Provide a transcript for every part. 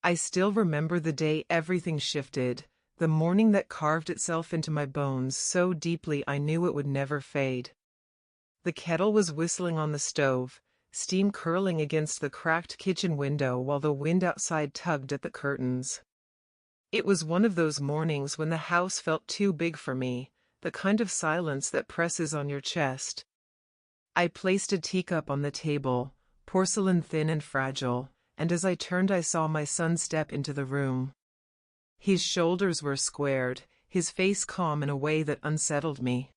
I still remember the day everything shifted, the morning that carved itself into my bones so deeply I knew it would never fade. The kettle was whistling on the stove, steam curling against the cracked kitchen window while the wind outside tugged at the curtains. It was one of those mornings when the house felt too big for me, the kind of silence that presses on your chest. I placed a teacup on the table, porcelain thin and fragile, and as I turned I saw my son step into the room. His shoulders were squared, his face calm in a way that unsettled me.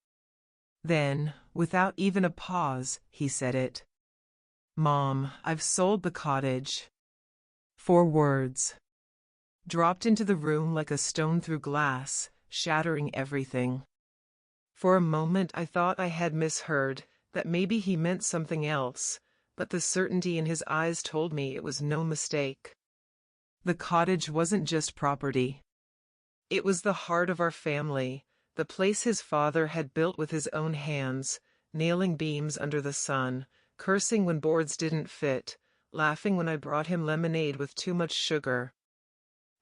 Then, without even a pause, he said it. "Mom, I've sold the cottage." 4 words. Dropped into the room like a stone through glass, shattering everything. For a moment I thought I had misheard, that maybe he meant something else, but the certainty in his eyes told me it was no mistake. The cottage wasn't just property. It was the heart of our family, the place his father had built with his own hands, nailing beams under the sun, cursing when boards didn't fit, laughing when I brought him lemonade with too much sugar.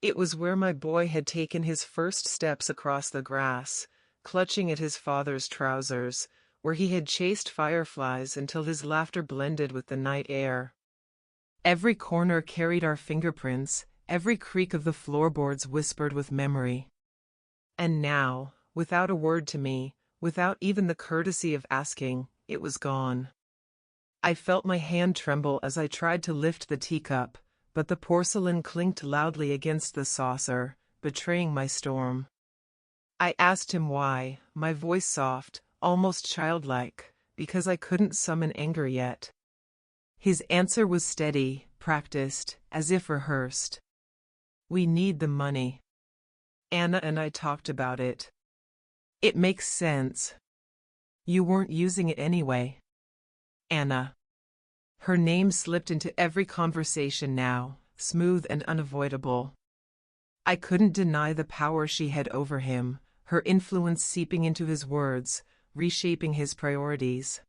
It was where my boy had taken his first steps across the grass, clutching at his father's trousers, where he had chased fireflies until his laughter blended with the night air. Every corner carried our fingerprints, every creak of the floorboards whispered with memory. And now, without a word to me, without even the courtesy of asking, it was gone. I felt my hand tremble as I tried to lift the teacup, but the porcelain clinked loudly against the saucer, betraying my storm. I asked him why, my voice soft, almost childlike, because I couldn't summon anger yet. His answer was steady, practiced, as if rehearsed. "We need the money. Anna and I talked about it. It makes sense. You weren't using it anyway." Anna. Her name slipped into every conversation now, smooth and unavoidable. I couldn't deny the power she had over him, her influence seeping into his words, reshaping his priorities.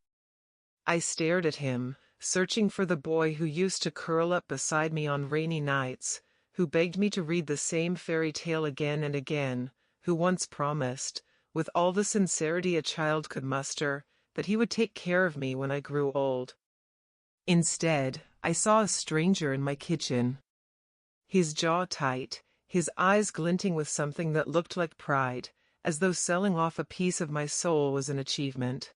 I stared at him, searching for the boy who used to curl up beside me on rainy nights, who begged me to read the same fairy tale again and again, who once promised, with all the sincerity a child could muster, that he would take care of me when I grew old. Instead, I saw a stranger in my kitchen. His jaw tight, his eyes glinting with something that looked like pride, as though selling off a piece of my soul was an achievement.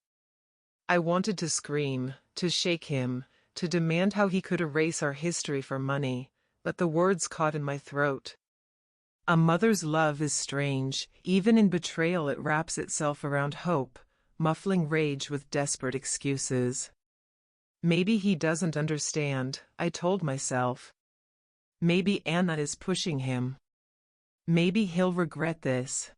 I wanted to scream, to shake him, to demand how he could erase our history for money, but the words caught in my throat. A mother's love is strange, even in betrayal it wraps itself around hope, muffling rage with desperate excuses. Maybe he doesn't understand, I told myself. Maybe Anna is pushing him. Maybe he'll regret this.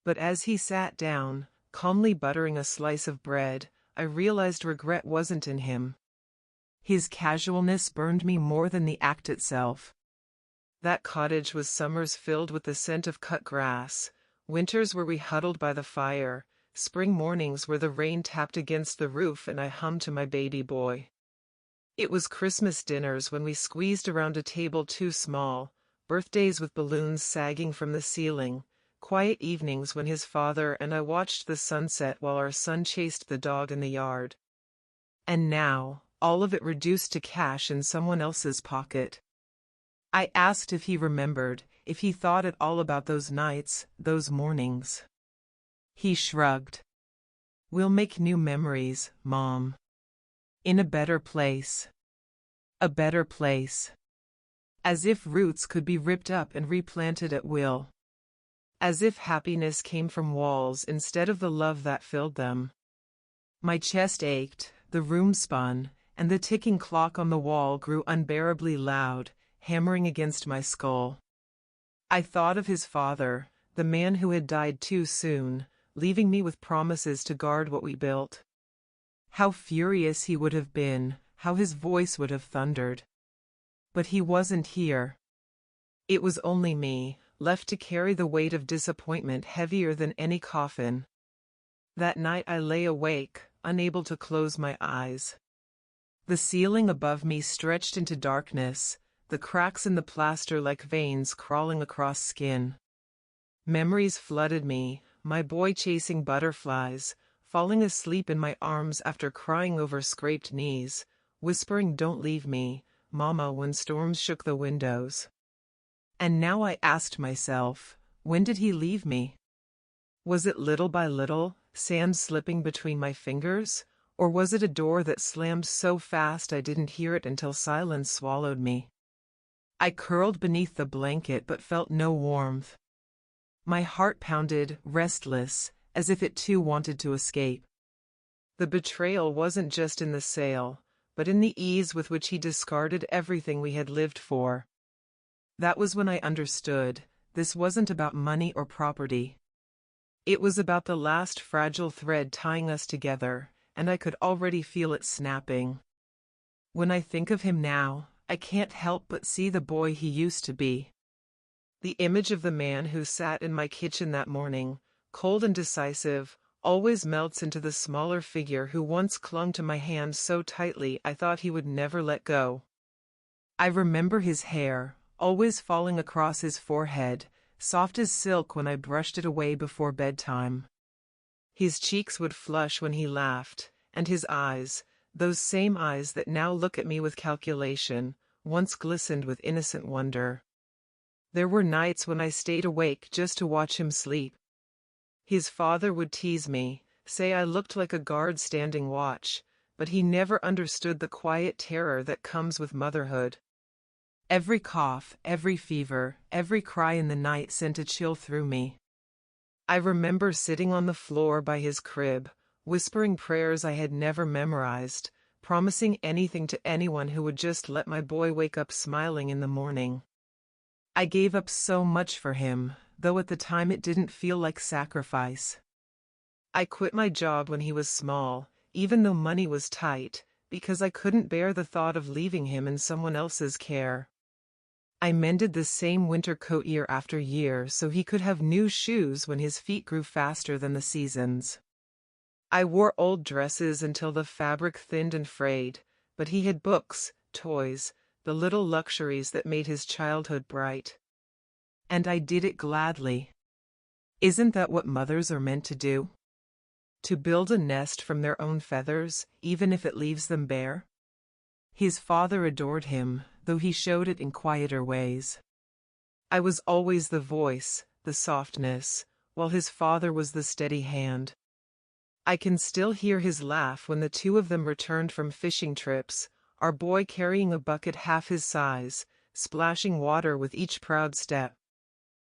But as he sat down, calmly buttering a slice of bread, I realized regret wasn't in him. His casualness burned me more than the act itself. That cottage was summers filled with the scent of cut grass, winters where we huddled by the fire, spring mornings where the rain tapped against the roof and I hummed to my baby boy. It was Christmas dinners when we squeezed around a table too small, birthdays with balloons sagging from the ceiling, quiet evenings when his father and I watched the sunset while our son chased the dog in the yard. And now, all of it reduced to cash in someone else's pocket. I asked if he remembered, if he thought at all about those nights, those mornings. He shrugged. "We'll make new memories, Mom. In a better place. A better place." As if roots could be ripped up and replanted at will. As if happiness came from walls instead of the love that filled them. My chest ached, the room spun, and the ticking clock on the wall grew unbearably loud, hammering against my skull. I thought of his father, the man who had died too soon, leaving me with promises to guard what we built. How furious he would have been, how his voice would have thundered. But he wasn't here. It was only me, left to carry the weight of disappointment heavier than any coffin. That night I lay awake, unable to close my eyes. The ceiling above me stretched into darkness, the cracks in the plaster like veins crawling across skin. Memories flooded me, my boy chasing butterflies, falling asleep in my arms after crying over scraped knees, whispering "Don't leave me, Mama," when storms shook the windows. And now I asked myself, when did he leave me? Was it little by little, sand slipping between my fingers, or was it a door that slammed so fast I didn't hear it until silence swallowed me? I curled beneath the blanket but felt no warmth. My heart pounded, restless, as if it too wanted to escape. The betrayal wasn't just in the sale, but in the ease with which he discarded everything we had lived for. That was when I understood, this wasn't about money or property. It was about the last fragile thread tying us together, and I could already feel it snapping. When I think of him now, I can't help but see the boy he used to be. The image of the man who sat in my kitchen that morning, cold and decisive, always melts into the smaller figure who once clung to my hand so tightly I thought he would never let go. I remember his hair, always falling across his forehead, soft as silk when I brushed it away before bedtime. His cheeks would flush when he laughed, and his eyes, those same eyes that now look at me with calculation, once glistened with innocent wonder. There were nights when I stayed awake just to watch him sleep. His father would tease me, say I looked like a guard standing watch, but he never understood the quiet terror that comes with motherhood. Every cough, every fever, every cry in the night sent a chill through me. I remember sitting on the floor by his crib, whispering prayers I had never memorized, promising anything to anyone who would just let my boy wake up smiling in the morning. I gave up so much for him, though at the time it didn't feel like sacrifice. I quit my job when he was small, even though money was tight, because I couldn't bear the thought of leaving him in someone else's care. I mended the same winter coat year after year so he could have new shoes when his feet grew faster than the seasons. I wore old dresses until the fabric thinned and frayed, but he had books, toys, the little luxuries that made his childhood bright. And I did it gladly. Isn't that what mothers are meant to do? To build a nest from their own feathers, even if it leaves them bare? His father adored him, though he showed it in quieter ways. I was always the voice, the softness, while his father was the steady hand. I can still hear his laugh when the two of them returned from fishing trips, our boy carrying a bucket half his size, splashing water with each proud step.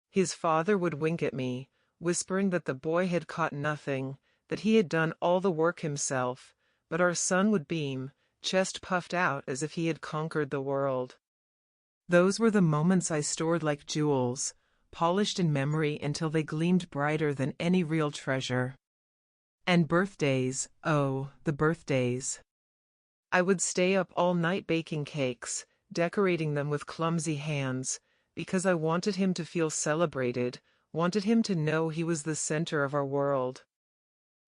His father would wink at me, whispering that the boy had caught nothing, that he had done all the work himself, but our son would beam, chest puffed out as if he had conquered the world. Those were the moments I stored like jewels, polished in memory until they gleamed brighter than any real treasure. And birthdays, oh, the birthdays. I would stay up all night baking cakes, decorating them with clumsy hands, because I wanted him to feel celebrated, wanted him to know he was the center of our world.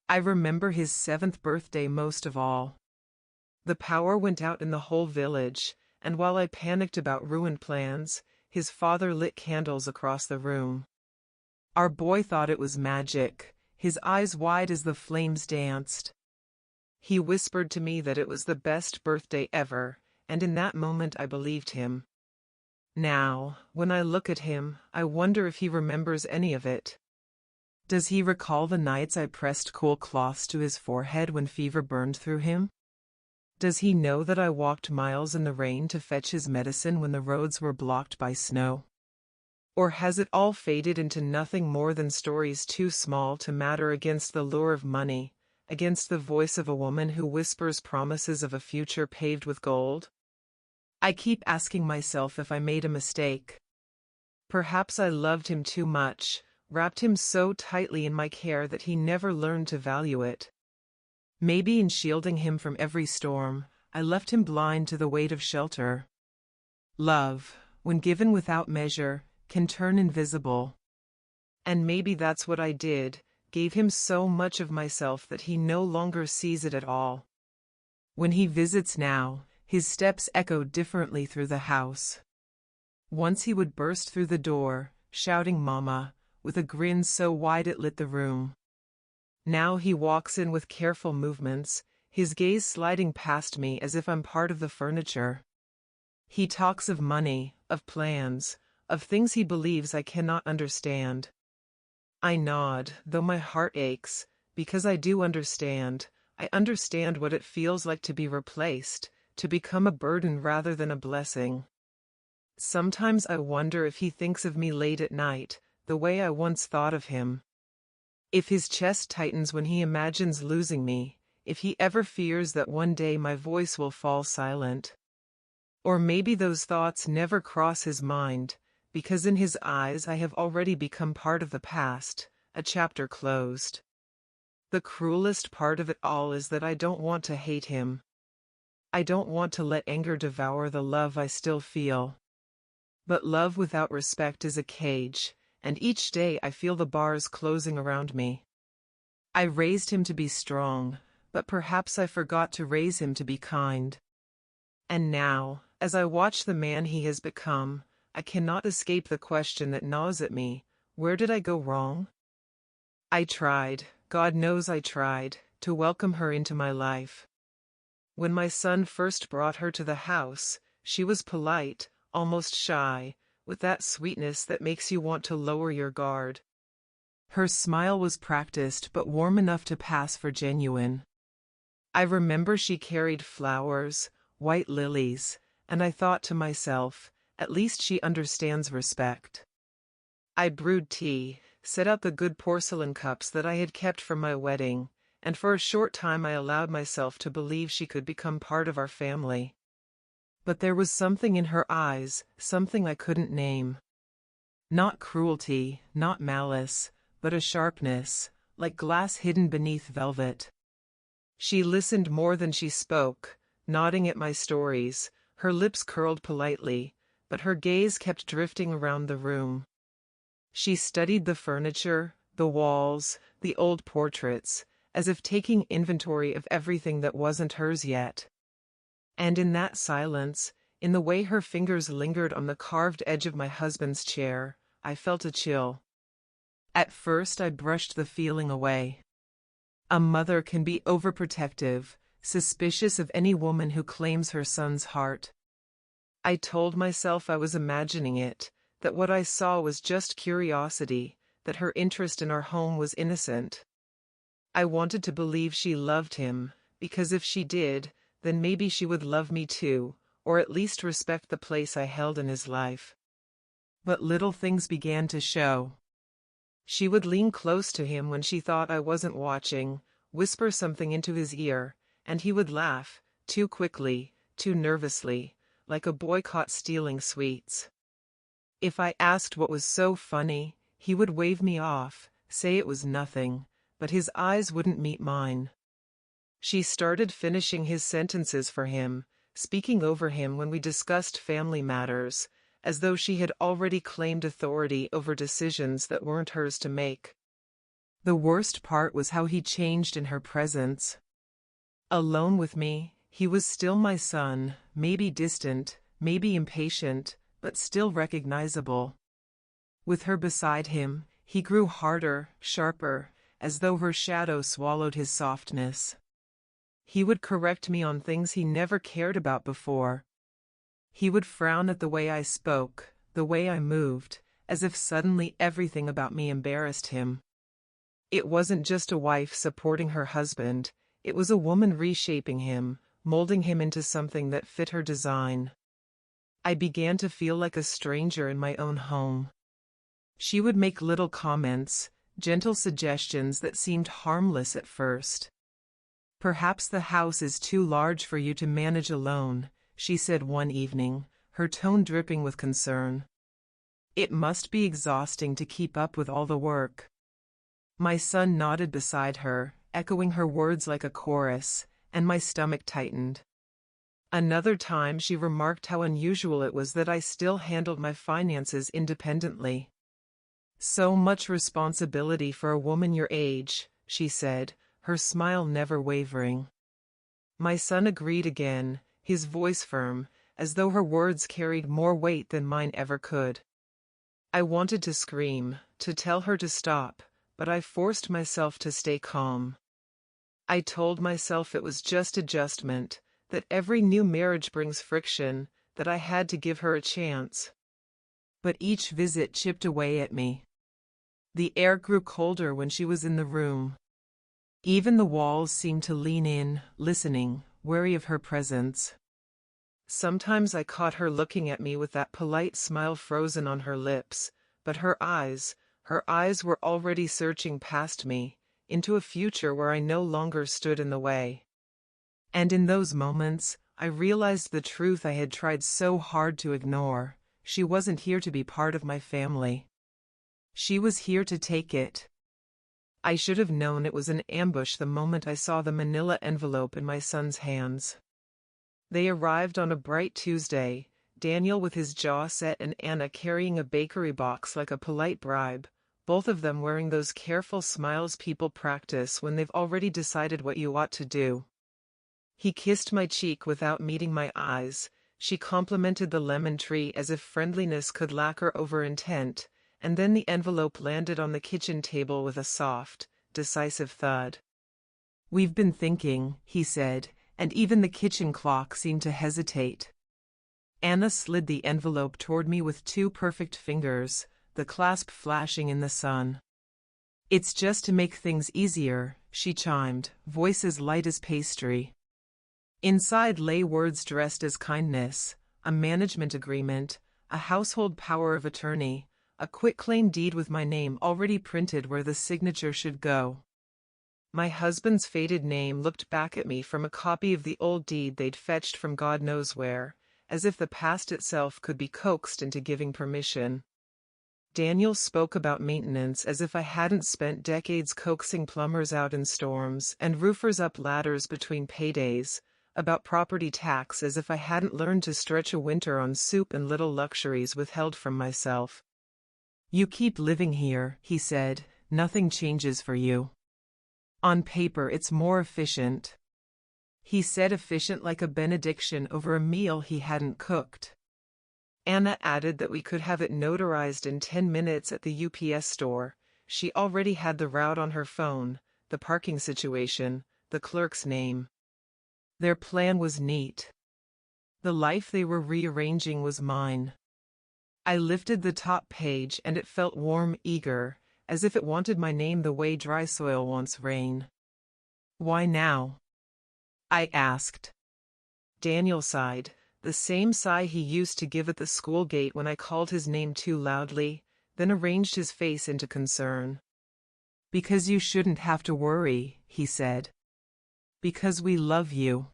I remember his 7th birthday most of all. The power went out in the whole village, and while I panicked about ruined plans, his father lit candles across the room. Our boy thought it was magic, his eyes wide as the flames danced. He whispered to me that it was the best birthday ever, and in that moment I believed him. Now, when I look at him, I wonder if he remembers any of it. Does he recall the nights I pressed cool cloths to his forehead when fever burned through him? Does he know that I walked miles in the rain to fetch his medicine when the roads were blocked by snow? Or has it all faded into nothing more than stories too small to matter against the lure of money, against the voice of a woman who whispers promises of a future paved with gold? I keep asking myself if I made a mistake. Perhaps I loved him too much, wrapped him so tightly in my care that he never learned to value it. Maybe in shielding him from every storm, I left him blind to the weight of shelter. Love, when given without measure, can turn invisible. And maybe that's what I did, gave him so much of myself that he no longer sees it at all. When he visits now, his steps echo differently through the house. Once he would burst through the door, shouting "Mama," with a grin so wide it lit the room. Now he walks in with careful movements, his gaze sliding past me as if I'm part of the furniture. He talks of money, of plans, of things he believes I cannot understand. I nod, though my heart aches, because I do understand. I understand what it feels like to be replaced, to become a burden rather than a blessing. Sometimes I wonder if he thinks of me late at night, the way I once thought of him. If his chest tightens when he imagines losing me, if he ever fears that one day my voice will fall silent. Or maybe those thoughts never cross his mind, because in his eyes I have already become part of the past, a chapter closed. The cruelest part of it all is that I don't want to hate him. I don't want to let anger devour the love I still feel. But love without respect is a cage, and each day I feel the bars closing around me. I raised him to be strong, but perhaps I forgot to raise him to be kind. And now, as I watch the man he has become, I cannot escape the question that gnaws at me: where did I go wrong? I tried, God knows I tried, to welcome her into my life. When my son first brought her to the house, she was polite, almost shy, with that sweetness that makes you want to lower your guard. Her smile was practiced but warm enough to pass for genuine. I remember she carried flowers, white lilies, and I thought to myself, at least she understands respect. I brewed tea, set out the good porcelain cups that I had kept from my wedding, and for a short time I allowed myself to believe she could become part of our family. But there was something in her eyes, something I couldn't name. Not cruelty, not malice, but a sharpness, like glass hidden beneath velvet. She listened more than she spoke, nodding at my stories, her lips curled politely, but her gaze kept drifting around the room. She studied the furniture, the walls, the old portraits, as if taking inventory of everything that wasn't hers yet. And in that silence, in the way her fingers lingered on the carved edge of my husband's chair, I felt a chill. At first I brushed the feeling away. A mother can be overprotective, suspicious of any woman who claims her son's heart. I told myself I was imagining it, that what I saw was just curiosity, that her interest in our home was innocent. I wanted to believe she loved him, because if she did, then maybe she would love me too, or at least respect the place I held in his life. But little things began to show. She would lean close to him when she thought I wasn't watching, whisper something into his ear, and he would laugh, too quickly, too nervously, like a boy caught stealing sweets. If I asked what was so funny, he would wave me off, say it was nothing, but his eyes wouldn't meet mine. She started finishing his sentences for him, speaking over him when we discussed family matters, as though she had already claimed authority over decisions that weren't hers to make. The worst part was how he changed in her presence. Alone with me, he was still my son, maybe distant, maybe impatient, but still recognizable. With her beside him, he grew harder, sharper, as though her shadow swallowed his softness. He would correct me on things he never cared about before. He would frown at the way I spoke, the way I moved, as if suddenly everything about me embarrassed him. It wasn't just a wife supporting her husband, it was a woman reshaping him, molding him into something that fit her design. I began to feel like a stranger in my own home. She would make little comments, gentle suggestions that seemed harmless at first. "Perhaps the house is too large for you to manage alone," she said one evening, her tone dripping with concern. "It must be exhausting to keep up with all the work." My son nodded beside her, echoing her words like a chorus, and my stomach tightened. Another time she remarked how unusual it was that I still handled my finances independently. "So much responsibility for a woman your age," she said, her smile never wavering. My son agreed again, his voice firm, as though her words carried more weight than mine ever could. I wanted to scream, to tell her to stop, but I forced myself to stay calm. I told myself it was just adjustment, that every new marriage brings friction, that I had to give her a chance. But each visit chipped away at me. The air grew colder when she was in the room. Even the walls seemed to lean in, listening, wary of her presence. Sometimes I caught her looking at me with that polite smile frozen on her lips, but her eyes were already searching past me, into a future where I no longer stood in the way. And in those moments, I realized the truth I had tried so hard to ignore. She wasn't here to be part of my family. She was here to take it. I should have known it was an ambush the moment I saw the manila envelope in my son's hands. They arrived on a bright Tuesday, Daniel with his jaw set and Anna carrying a bakery box like a polite bribe, both of them wearing those careful smiles people practice when they've already decided what you ought to do. He kissed my cheek without meeting my eyes. She complimented the lemon tree as if friendliness could lacquer over intent, and then the envelope landed on the kitchen table with a soft, decisive thud. "We've been thinking," he said, and even the kitchen clock seemed to hesitate. Anna slid the envelope toward me with two perfect fingers, the clasp flashing in the sun. "It's just to make things easier," she chimed, voice as light as pastry. Inside lay words dressed as kindness, a management agreement, a household power of attorney, a quitclaim deed with my name already printed where the signature should go. My husband's faded name looked back at me from a copy of the old deed they'd fetched from God knows where, as if the past itself could be coaxed into giving permission. Daniel spoke about maintenance as if I hadn't spent decades coaxing plumbers out in storms and roofers up ladders between paydays, about property tax as if I hadn't learned to stretch a winter on soup and little luxuries withheld from myself. "You keep living here," he said, "nothing changes for you. On paper it's more efficient." He said efficient like a benediction over a meal he hadn't cooked. Anna added that we could have it notarized in 10 minutes at the UPS store. She already had the route on her phone, the parking situation, the clerk's name. Their plan was neat. The life they were rearranging was mine. I lifted the top page and it felt warm, eager, as if it wanted my name the way dry soil wants rain. "Why now?" I asked. Daniel sighed, the same sigh he used to give at the school gate when I called his name too loudly, then arranged his face into concern. "Because you shouldn't have to worry," he said. "Because we love you."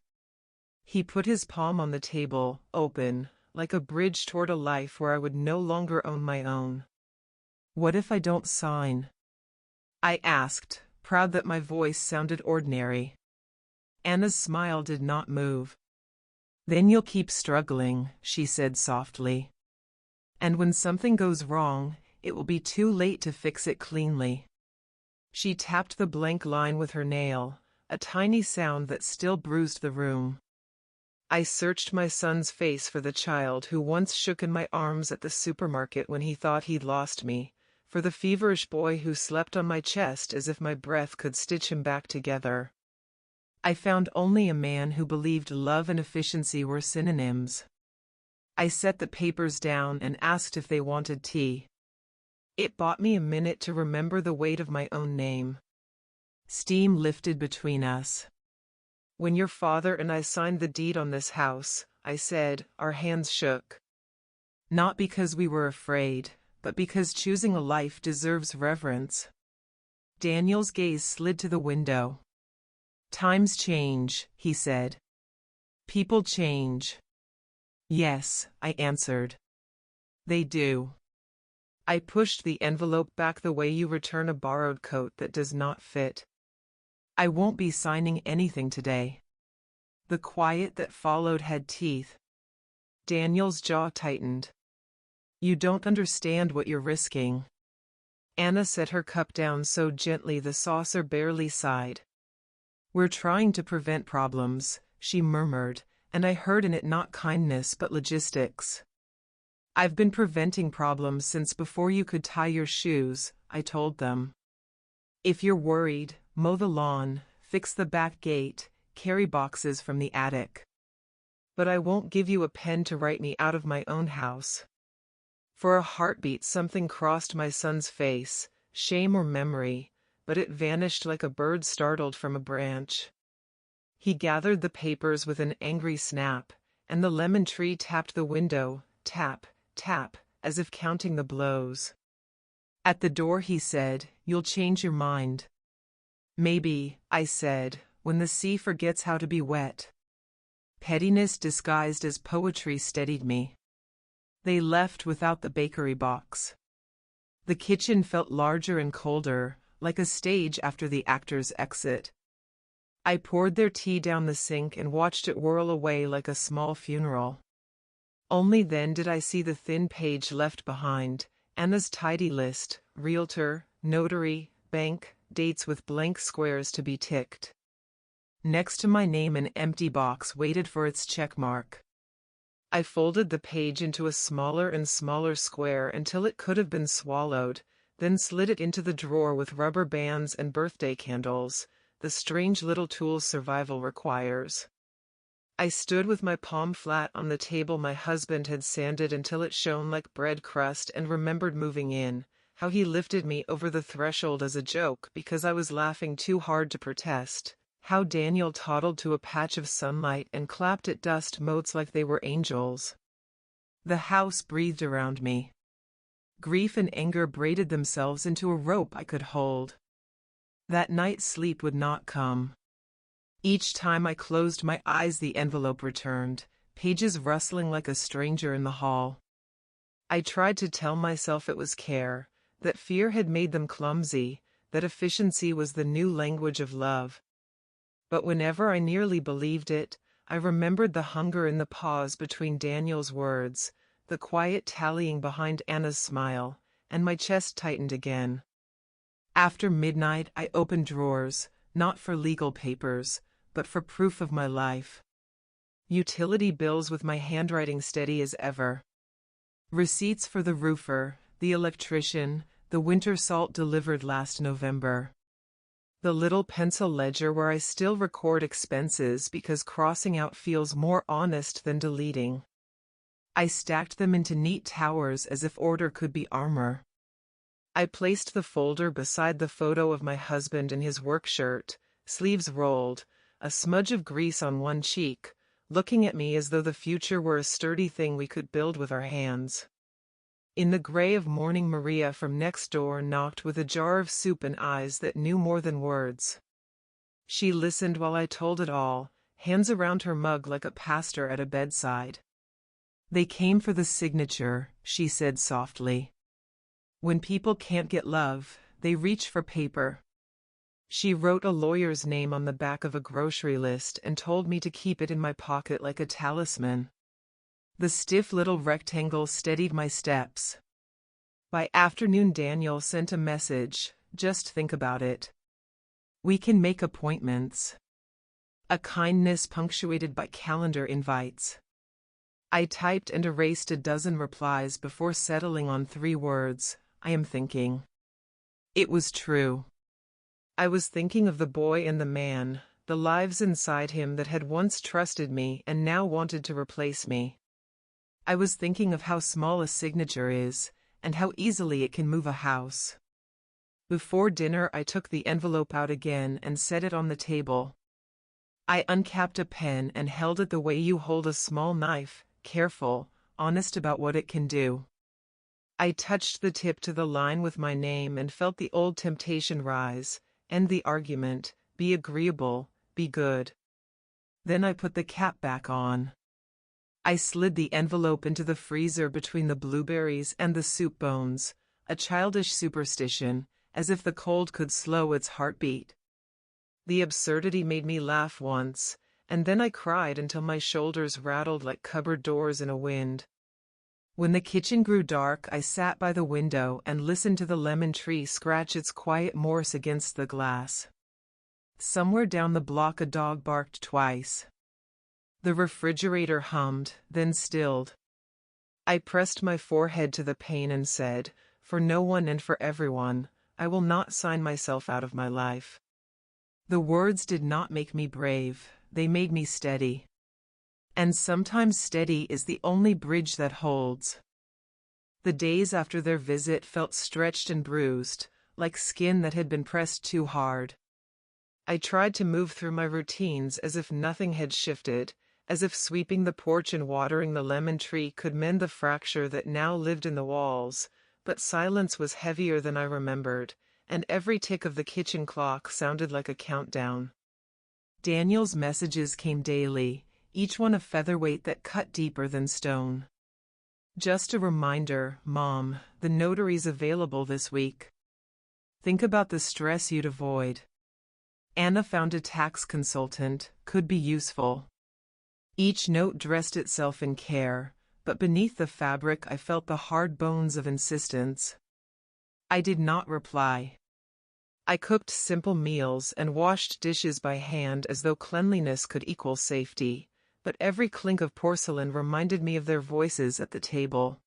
He put his palm on the table, open, like a bridge toward a life where I would no longer own my own. "What if I don't sign?" I asked, proud that my voice sounded ordinary. Anna's smile did not move. "Then you'll keep struggling," she said softly. "And when something goes wrong, it will be too late to fix it cleanly." She tapped the blank line with her nail, a tiny sound that still bruised the room. I searched my son's face for the child who once shook in my arms at the supermarket when he thought he'd lost me, for the feverish boy who slept on my chest as if my breath could stitch him back together. I found only a man who believed love and efficiency were synonyms. I set the papers down and asked if they wanted tea. It bought me a minute to remember the weight of my own name. Steam lifted between us. "When your father and I signed the deed on this house," I said, our hands shook. "Not because we were afraid, but because choosing a life deserves reverence." Daniel's gaze slid to the window. "Times change," he said. "People change." "Yes," I answered. "They do." I pushed the envelope back the way you return a borrowed coat that does not fit. "I won't be signing anything today." The quiet that followed had teeth. Daniel's jaw tightened. "You don't understand what you're risking." Anna set her cup down so gently the saucer barely sighed. "We're trying to prevent problems," she murmured, and I heard in it not kindness but logistics. "I've been preventing problems since before you could tie your shoes," I told them. "If you're worried, mow the lawn, fix the back gate, carry boxes from the attic. But I won't give you a pen to write me out of my own house." For a heartbeat something crossed my son's face, shame or memory, but it vanished like a bird startled from a branch. He gathered the papers with an angry snap, and the lemon tree tapped the window, tap, tap, as if counting the blows. At the door he said, "You'll change your mind." "Maybe," I said, "when the sea forgets how to be wet." Pettiness disguised as poetry steadied me. They left without the bakery box. The kitchen felt larger and colder, like a stage after the actor's exit. I poured their tea down the sink and watched it whirl away like a small funeral. Only then did I see the thin page left behind, Anna's tidy list, realtor, notary, bank, dates with blank squares to be ticked. Next to my name an empty box waited for its check mark. I folded the page into a smaller and smaller square until it could have been swallowed, then slid it into the drawer with rubber bands and birthday candles, the strange little tools survival requires. I stood with my palm flat on the table my husband had sanded until it shone like bread crust and remembered moving in, how he lifted me over the threshold as a joke because I was laughing too hard to protest. How Daniel toddled to a patch of sunlight and clapped at dust motes like they were angels. The house breathed around me. Grief and anger braided themselves into a rope I could hold. That night sleep would not come. Each time I closed my eyes the envelope returned, pages rustling like a stranger in the hall. I tried to tell myself it was care, that fear had made them clumsy, that efficiency was the new language of love. But whenever I nearly believed it, I remembered the hunger in the pause between Daniel's words, the quiet tallying behind Anna's smile, and my chest tightened again. After midnight I opened drawers, not for legal papers, but for proof of my life. Utility bills with my handwriting steady as ever. Receipts for the roofer, the electrician, the winter salt delivered last November. The little pencil ledger where I still record expenses because crossing out feels more honest than deleting. I stacked them into neat towers as if order could be armor. I placed the folder beside the photo of my husband in his work shirt, sleeves rolled, a smudge of grease on one cheek, looking at me as though the future were a sturdy thing we could build with our hands. In the gray of morning Maria from next door knocked with a jar of soup and eyes that knew more than words. She listened while I told it all, hands around her mug like a pastor at a bedside. "They came for the signature," she said softly. "When people can't get love, they reach for paper." She wrote a lawyer's name on the back of a grocery list and told me to keep it in my pocket like a talisman. The stiff little rectangle steadied my steps. By afternoon Daniel sent a message, "Just think about it. We can make appointments." A kindness punctuated by calendar invites. I typed and erased a dozen replies before settling on 3 words, "I am thinking." It was true. I was thinking of the boy and the man, the lives inside him that had once trusted me and now wanted to replace me. I was thinking of how small a signature is, and how easily it can move a house. Before dinner I took the envelope out again and set it on the table. I uncapped a pen and held it the way you hold a small knife, careful, honest about what it can do. I touched the tip to the line with my name and felt the old temptation rise, end the argument, be agreeable, be good. Then I put the cap back on. I slid the envelope into the freezer between the blueberries and the soup bones, a childish superstition, as if the cold could slow its heartbeat. The absurdity made me laugh once, and then I cried until my shoulders rattled like cupboard doors in a wind. When the kitchen grew dark, I sat by the window and listened to the lemon tree scratch its quiet Morse against the glass. Somewhere down the block a dog barked twice. The refrigerator hummed, then stilled. I pressed my forehead to the pane and said, "For no one and for everyone, I will not sign myself out of my life." The words did not make me brave, they made me steady. And sometimes steady is the only bridge that holds. The days after their visit felt stretched and bruised, like skin that had been pressed too hard. I tried to move through my routines as if nothing had shifted, as if sweeping the porch and watering the lemon tree could mend the fracture that now lived in the walls, but silence was heavier than I remembered, and every tick of the kitchen clock sounded like a countdown. Daniel's messages came daily, each one a featherweight that cut deeper than stone. "Just a reminder, Mom, the notary's available this week. Think about the stress you'd avoid. Anna found a tax consultant, could be useful." Each note dressed itself in care, but beneath the fabric I felt the hard bones of insistence. I did not reply. I cooked simple meals and washed dishes by hand as though cleanliness could equal safety, but every clink of porcelain reminded me of their voices at the table.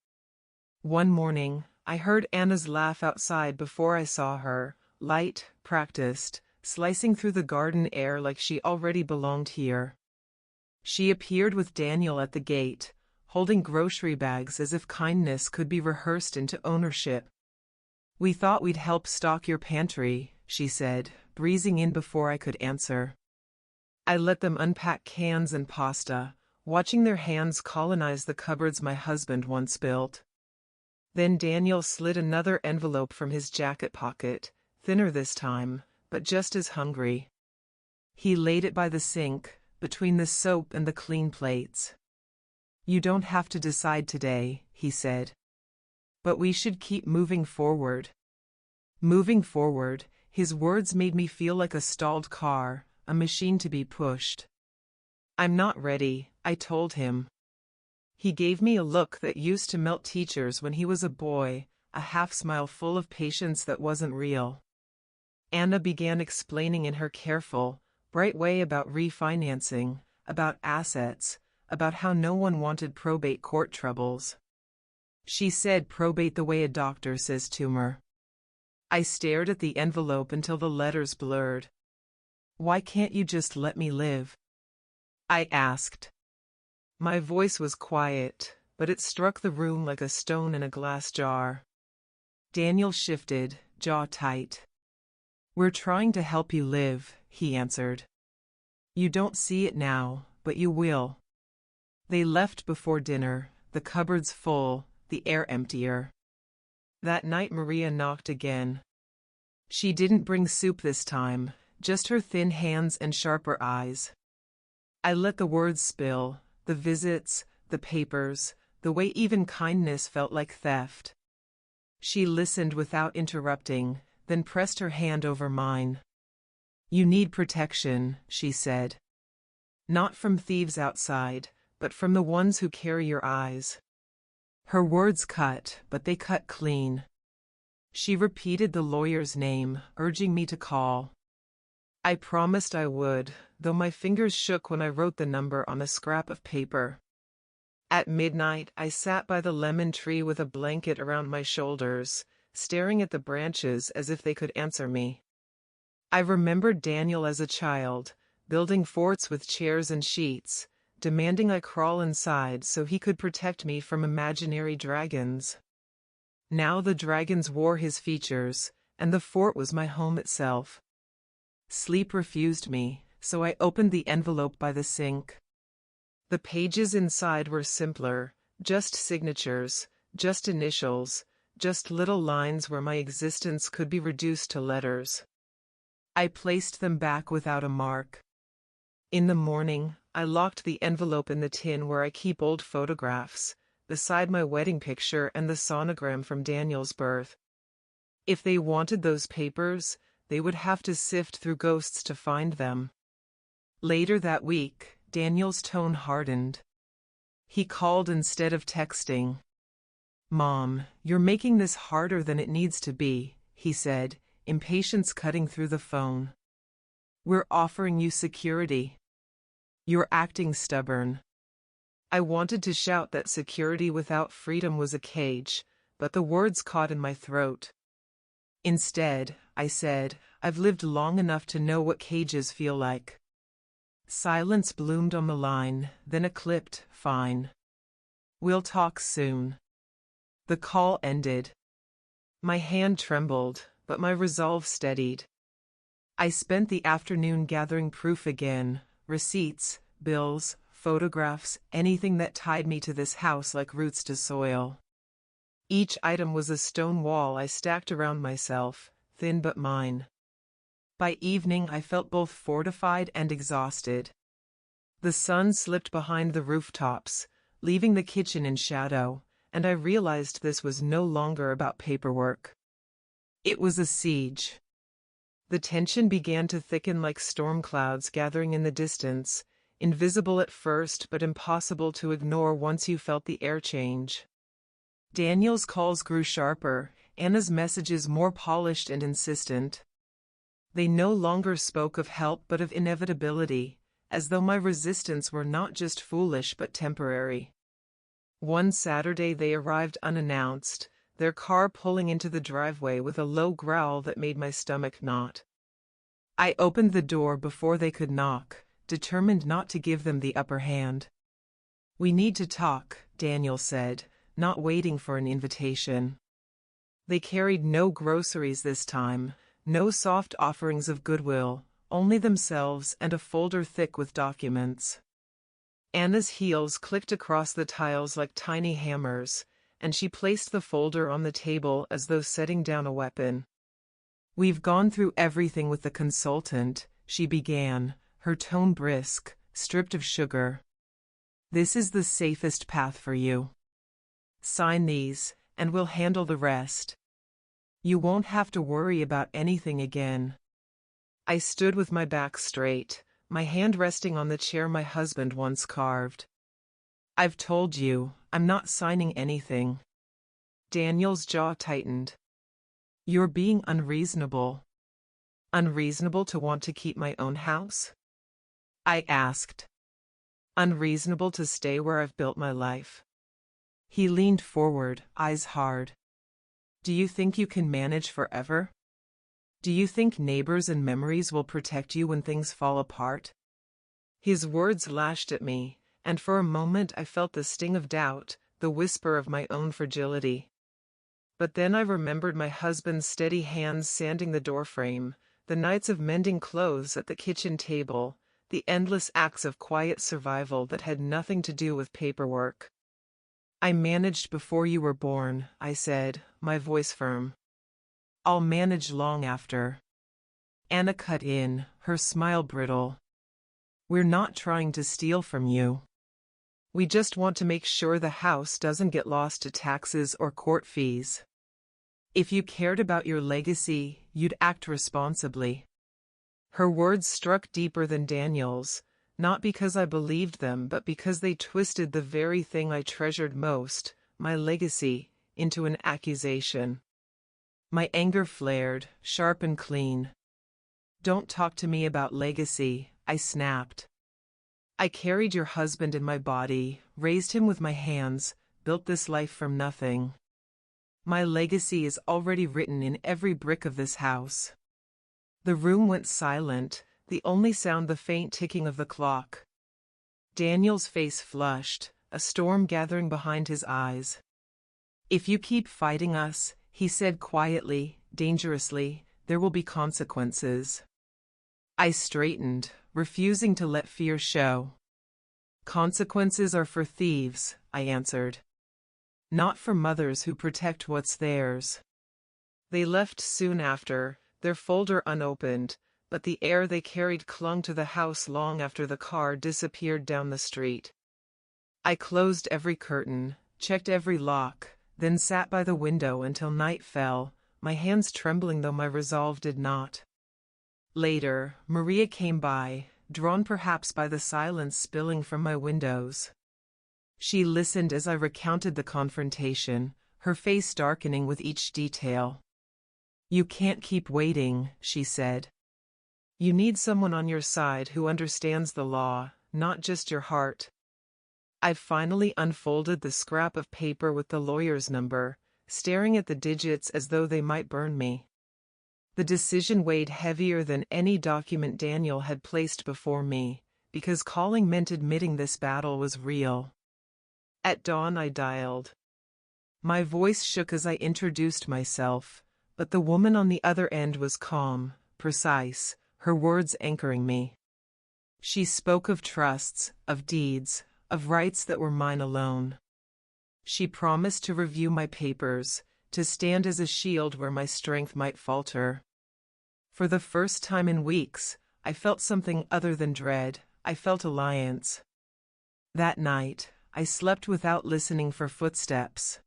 One morning, I heard Anna's laugh outside before I saw her, light, practiced, slicing through the garden air like she already belonged here. She appeared with Daniel at the gate, holding grocery bags as if kindness could be rehearsed into ownership. "We thought we'd help stock your pantry," she said, breezing in before I could answer. I let them unpack cans and pasta, watching their hands colonize the cupboards my husband once built. Then Daniel slid another envelope from his jacket pocket, thinner this time, but just as hungry. He laid it by the sink, between the soap and the clean plates. "You don't have to decide today," he said. "But we should keep moving forward." Moving forward, his words made me feel like a stalled car, a machine to be pushed. "I'm not ready," I told him. He gave me a look that used to melt teachers when he was a boy, a half-smile full of patience that wasn't real. Anna began explaining in her careful, bright way about refinancing, about assets, about how no one wanted probate court troubles. She said probate the way a doctor says tumor. I stared at the envelope until the letters blurred. "Why can't you just let me live?" I asked. My voice was quiet, but it struck the room like a stone in a glass jar. Daniel shifted, jaw tight. "We're trying to help you live," he answered. "You don't see it now, but you will." They left before dinner, the cupboards full, the air emptier. That night Maria knocked again. She didn't bring soup this time, just her thin hands and sharper eyes. I let the words spill, the visits, the papers, the way even kindness felt like theft. She listened without interrupting, then pressed her hand over mine. "You need protection," she said. "Not from thieves outside, but from the ones who carry your eyes." Her words cut, but they cut clean. She repeated the lawyer's name, urging me to call. I promised I would, though my fingers shook when I wrote the number on a scrap of paper. At midnight, I sat by the lemon tree with a blanket around my shoulders, staring at the branches as if they could answer me. I remembered Daniel as a child, building forts with chairs and sheets, demanding I crawl inside so he could protect me from imaginary dragons. Now the dragons wore his features, and the fort was my home itself. Sleep refused me, so I opened the envelope by the sink. The pages inside were simpler, just signatures, just initials, just little lines where my existence could be reduced to letters. I placed them back without a mark. In the morning, I locked the envelope in the tin where I keep old photographs, beside my wedding picture and the sonogram from Daniel's birth. If they wanted those papers, they would have to sift through ghosts to find them. Later that week, Daniel's tone hardened. He called instead of texting. "Mom, you're making this harder than it needs to be," he said, impatience cutting through the phone. "We're offering you security." You're acting stubborn. I wanted to shout that security without freedom was a cage, but the words caught in my throat. Instead, I said, I've lived long enough to know what cages feel like. Silence bloomed on the line, then a clipped, "Fine. We'll talk soon." The call ended. My hand trembled, but my resolve steadied. I spent the afternoon gathering proof again, receipts, bills, photographs, anything that tied me to this house like roots to soil. Each item was a stone wall I stacked around myself, thin but mine. By evening I felt both fortified and exhausted. The sun slipped behind the rooftops, leaving the kitchen in shadow, and I realized this was no longer about paperwork. It was a siege. The tension began to thicken like storm clouds gathering in the distance, invisible at first but impossible to ignore once you felt the air change. Daniel's calls grew sharper, Anna's messages more polished and insistent. They no longer spoke of help but of inevitability, as though my resistance were not just foolish but temporary. One Saturday they arrived unannounced, their car pulling into the driveway with a low growl that made my stomach knot. I opened the door before they could knock, determined not to give them the upper hand. "We need to talk," Daniel said, not waiting for an invitation. They carried no groceries this time, no soft offerings of goodwill, only themselves and a folder thick with documents. Anna's heels clicked across the tiles like tiny hammers, and she placed the folder on the table as though setting down a weapon. "We've gone through everything with the consultant," she began, her tone brisk, stripped of sugar. "This is the safest path for you. Sign these, and we'll handle the rest. You won't have to worry about anything again." I stood with my back straight, my hand resting on the chair my husband once carved. "I've told you, I'm not signing anything." Daniel's jaw tightened. "You're being unreasonable." "Unreasonable to want to keep my own house?" I asked. "Unreasonable to stay where I've built my life?" He leaned forward, eyes hard. "Do you think you can manage forever? Do you think neighbors and memories will protect you when things fall apart?" His words lashed at me, and for a moment I felt the sting of doubt, the whisper of my own fragility. But then I remembered my husband's steady hands sanding the doorframe, the nights of mending clothes at the kitchen table, the endless acts of quiet survival that had nothing to do with paperwork. "I managed before you were born," I said, my voice firm. "I'll manage long after." Anna cut in, her smile brittle. "We're not trying to steal from you. We just want to make sure the house doesn't get lost to taxes or court fees. If you cared about your legacy, you'd act responsibly." Her words struck deeper than Daniel's, not because I believed them but because they twisted the very thing I treasured most, my legacy, into an accusation. My anger flared, sharp and clean. "Don't talk to me about legacy," I snapped. "I carried your husband in my body, raised him with my hands, built this life from nothing. My legacy is already written in every brick of this house." The room went silent, the only sound the faint ticking of the clock. Daniel's face flushed, a storm gathering behind his eyes. "If you keep fighting us," he said quietly, dangerously, "there will be consequences." I straightened, refusing to let fear show. "Consequences are for thieves," I answered. "Not for mothers who protect what's theirs." They left soon after, their folder unopened, but the air they carried clung to the house long after the car disappeared down the street. I closed every curtain, checked every lock, then sat by the window until night fell, my hands trembling though my resolve did not. Later, Maria came by, drawn perhaps by the silence spilling from my windows. She listened as I recounted the confrontation, her face darkening with each detail. "You can't keep waiting," she said. "You need someone on your side who understands the law, not just your heart. I finally unfolded the scrap of paper with the lawyer's number, staring at the digits as though they might burn me. The decision weighed heavier than any document Daniel had placed before me, because calling meant admitting this battle was real. At dawn I dialed. My voice shook as I introduced myself, but the woman on the other end was calm, precise, her words anchoring me. She spoke of trusts, of deeds, of rights that were mine alone. She promised to review my papers, to stand as a shield where my strength might falter. For the first time in weeks, I felt something other than dread. I felt alliance. That night, I slept without listening for footsteps.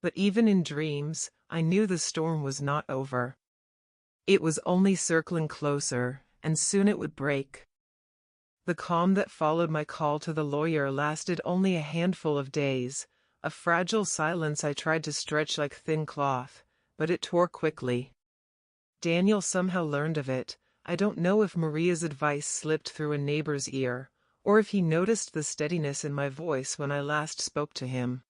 But even in dreams, I knew the storm was not over. It was only circling closer, and soon it would break. The calm that followed my call to the lawyer lasted only a handful of days, a fragile silence I tried to stretch like thin cloth, but it tore quickly. Daniel somehow learned of it. I don't know if Maria's advice slipped through a neighbor's ear, or if he noticed the steadiness in my voice when I last spoke to him.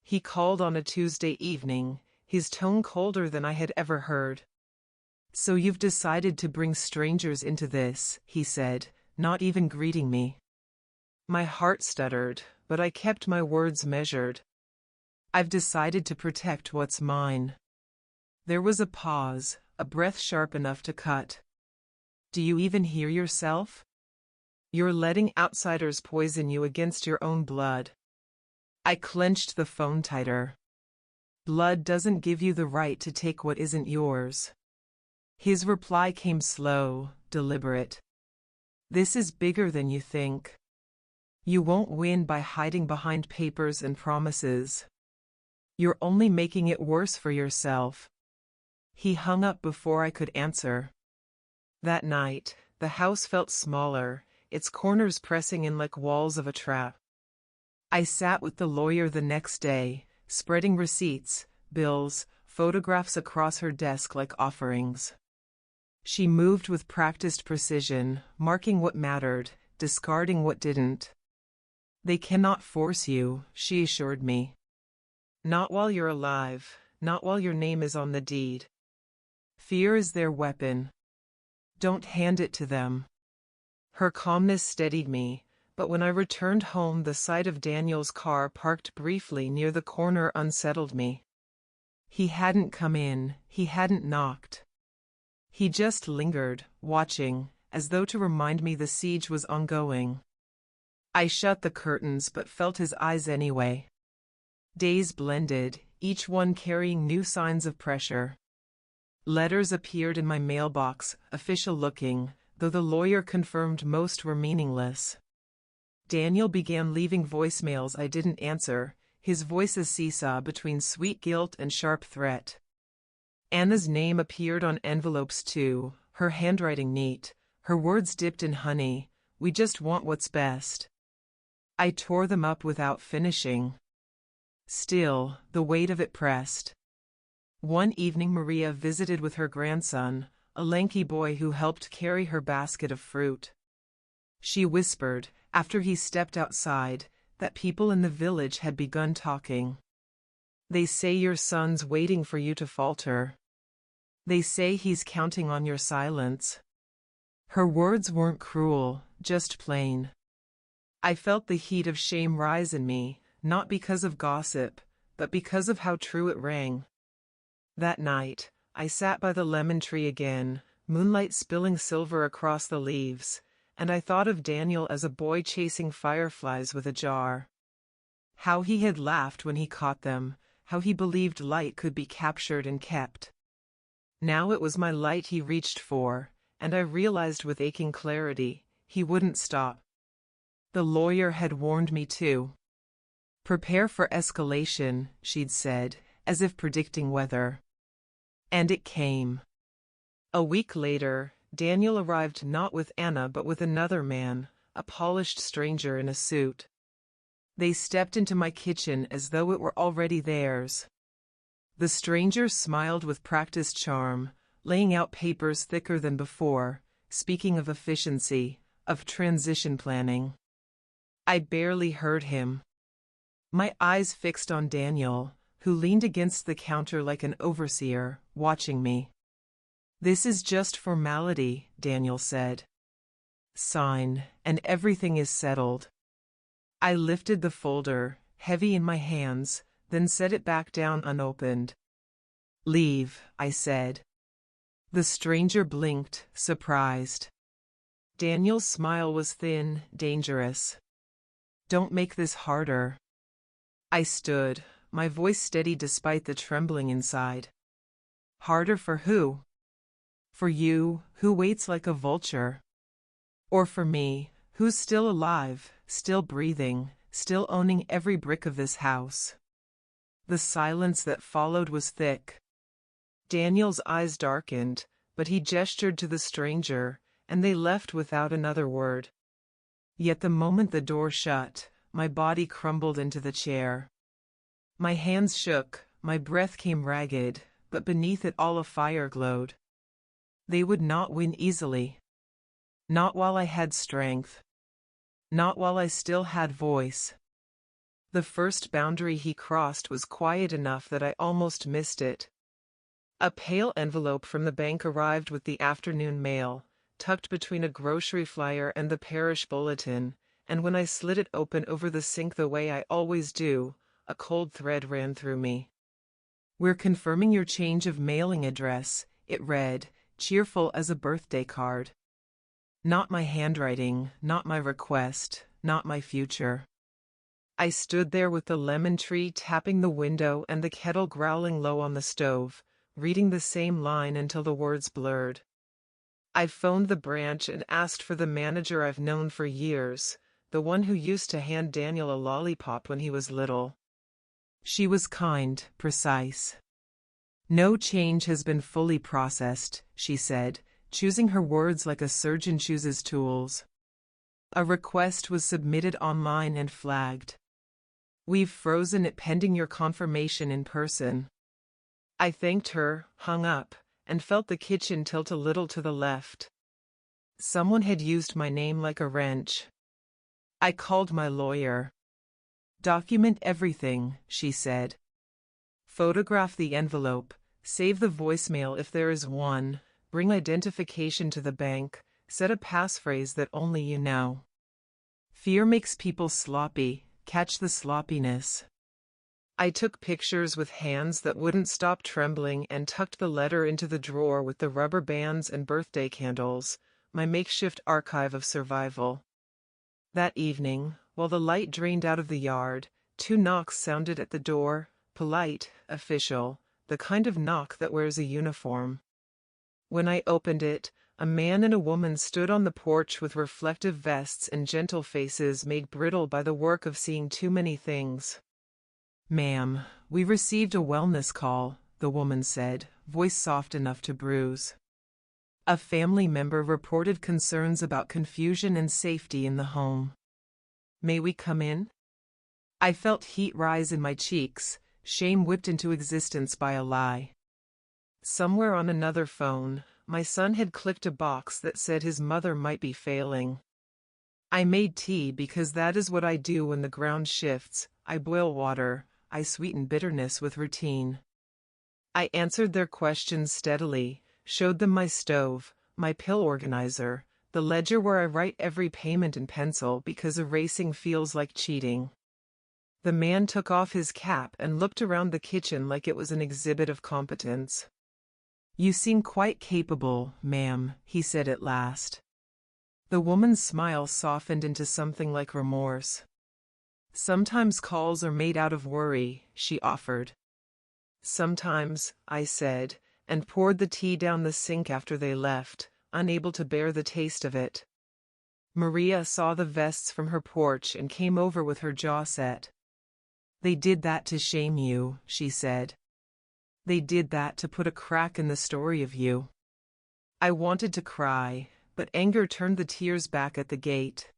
He called on a Tuesday evening, his tone colder than I had ever heard. "So you've decided to bring strangers into this," he said, not even greeting me. My heart stuttered, but I kept my words measured. "I've decided to protect what's mine." There was a pause, a breath sharp enough to cut. "Do you even hear yourself? You're letting outsiders poison you against your own blood." I clenched the phone tighter. "Blood doesn't give you the right to take what isn't yours." His reply came slow, deliberate. "This is bigger than you think. You won't win by hiding behind papers and promises. You're only making it worse for yourself." He hung up before I could answer. That night, the house felt smaller, its corners pressing in like walls of a trap. I sat with the lawyer the next day, spreading receipts, bills, photographs across her desk like offerings. She moved with practiced precision, marking what mattered, discarding what didn't. "They cannot force you," she assured me. "Not while you're alive, not while your name is on the deed. Fear is their weapon. Don't hand it to them." Her calmness steadied me, but when I returned home the sight of Daniel's car parked briefly near the corner unsettled me. He hadn't come in, he hadn't knocked. He just lingered, watching, as though to remind me the siege was ongoing. I shut the curtains but felt his eyes anyway. Days blended, each one carrying new signs of pressure. Letters appeared in my mailbox, official-looking, though the lawyer confirmed most were meaningless. Daniel began leaving voicemails I didn't answer, his voice a seesaw between sweet guilt and sharp threat. Anna's name appeared on envelopes too, her handwriting neat, her words dipped in honey. "We just want what's best." I tore them up without finishing. Still, the weight of it pressed. One evening Maria visited with her grandson, a lanky boy who helped carry her basket of fruit. She whispered, after he stepped outside, that people in the village had begun talking. "They say your son's waiting for you to falter. They say he's counting on your silence." Her words weren't cruel, just plain. I felt the heat of shame rise in me, not because of gossip, but because of how true it rang. That night, I sat by the lemon tree again, moonlight spilling silver across the leaves, and I thought of Daniel as a boy chasing fireflies with a jar. How he had laughed when he caught them, how he believed light could be captured and kept. Now it was my light he reached for, and I realized with aching clarity, he wouldn't stop. The lawyer had warned me too. "Prepare for escalation," she'd said, as if predicting weather. And it came. A week later, Daniel arrived not with Anna but with another man, a polished stranger in a suit. They stepped into my kitchen as though it were already theirs. The stranger smiled with practiced charm, laying out papers thicker than before, speaking of efficiency, of transition planning. I barely heard him. My eyes fixed on Daniel, who leaned against the counter like an overseer, watching me. "This is just formality," Daniel said. "Sign, and everything is settled." I lifted the folder, heavy in my hands, then set it back down unopened. "Leave," I said. The stranger blinked, surprised. Daniel's smile was thin, dangerous. "Don't make this harder." I stood, my voice steady despite the trembling inside. "Harder for who? For you, who waits like a vulture? Or for me, who's still alive, still breathing, still owning every brick of this house?" The silence that followed was thick. Daniel's eyes darkened, but he gestured to the stranger, and they left without another word. Yet the moment the door shut, my body crumbled into the chair. My hands shook, my breath came ragged, but beneath it all a fire glowed. They would not win easily. Not while I had strength. Not while I still had voice. The first boundary he crossed was quiet enough that I almost missed it. A pale envelope from the bank arrived with the afternoon mail, tucked between a grocery flyer and the parish bulletin, and when I slid it open over the sink the way I always do, a cold thread ran through me. "We're confirming your change of mailing address," it read, cheerful as a birthday card. Not my handwriting, not my request, not my future. I stood there with the lemon tree tapping the window and the kettle growling low on the stove, reading the same line until the words blurred. I phoned the branch and asked for the manager I've known for years, the one who used to hand Daniel a lollipop when he was little. She was kind, precise. "No change has been fully processed," she said, choosing her words like a surgeon chooses tools. "A request was submitted online and flagged. We've frozen it pending your confirmation in person." I thanked her, hung up, and felt the kitchen tilt a little to the left. Someone had used my name like a wrench. I called my lawyer. "Document everything," she said. "Photograph the envelope, save the voicemail if there is one, bring identification to the bank, set a passphrase that only you know. Fear makes people sloppy, catch the sloppiness." I took pictures with hands that wouldn't stop trembling and tucked the letter into the drawer with the rubber bands and birthday candles, my makeshift archive of survival. That evening, while the light drained out of the yard, 2 knocks sounded at the door, polite, official, the kind of knock that wears a uniform. When I opened it, a man and a woman stood on the porch with reflective vests and gentle faces made brittle by the work of seeing too many things. "Ma'am, we received a wellness call," the woman said, voice soft enough to bruise. "A family member reported concerns about confusion and safety in the home. May we come in?" I felt heat rise in my cheeks, shame whipped into existence by a lie. Somewhere on another phone, my son had clicked a box that said his mother might be failing. I made tea because that is what I do when the ground shifts. I boil water, I sweeten bitterness with routine. I answered their questions steadily, showed them my stove, my pill organizer, the ledger where I write every payment in pencil because erasing feels like cheating. The man took off his cap and looked around the kitchen like it was an exhibit of competence. "You seem quite capable, ma'am," he said at last. The woman's smile softened into something like remorse. "Sometimes calls are made out of worry," she offered. "Sometimes," I said, and poured the tea down the sink after they left, unable to bear the taste of it. Maria saw the vests from her porch and came over with her jaw set. "They did that to shame you," she said. "They did that to put a crack in the story of you." I wanted to cry, but anger turned the tears back at the gate.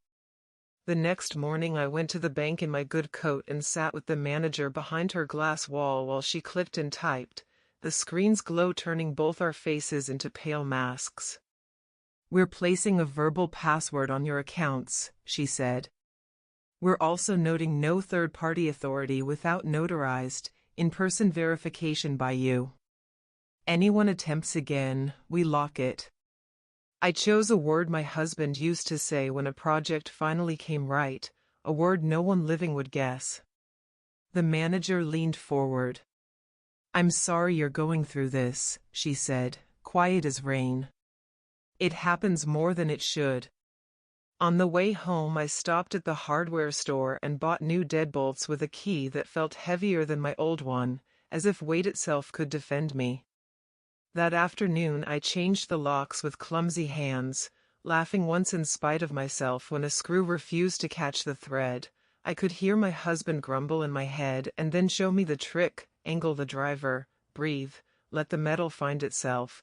The next morning I went to the bank in my good coat and sat with the manager behind her glass wall while she clicked and typed, the screen's glow turning both our faces into pale masks. "We're placing a verbal password on your accounts," she said. "We're also noting no third-party authority without notarized, in-person verification by you. Anyone attempts again, we lock it." I chose a word my husband used to say when a project finally came right, a word no one living would guess. The manager leaned forward. "I'm sorry you're going through this," she said, quiet as rain. "It happens more than it should." On the way home, I stopped at the hardware store and bought new deadbolts with a key that felt heavier than my old one, as if weight itself could defend me. That afternoon, I changed the locks with clumsy hands, laughing once in spite of myself when a screw refused to catch the thread. I could hear my husband grumble in my head and then show me the trick: angle the driver, breathe, let the metal find itself.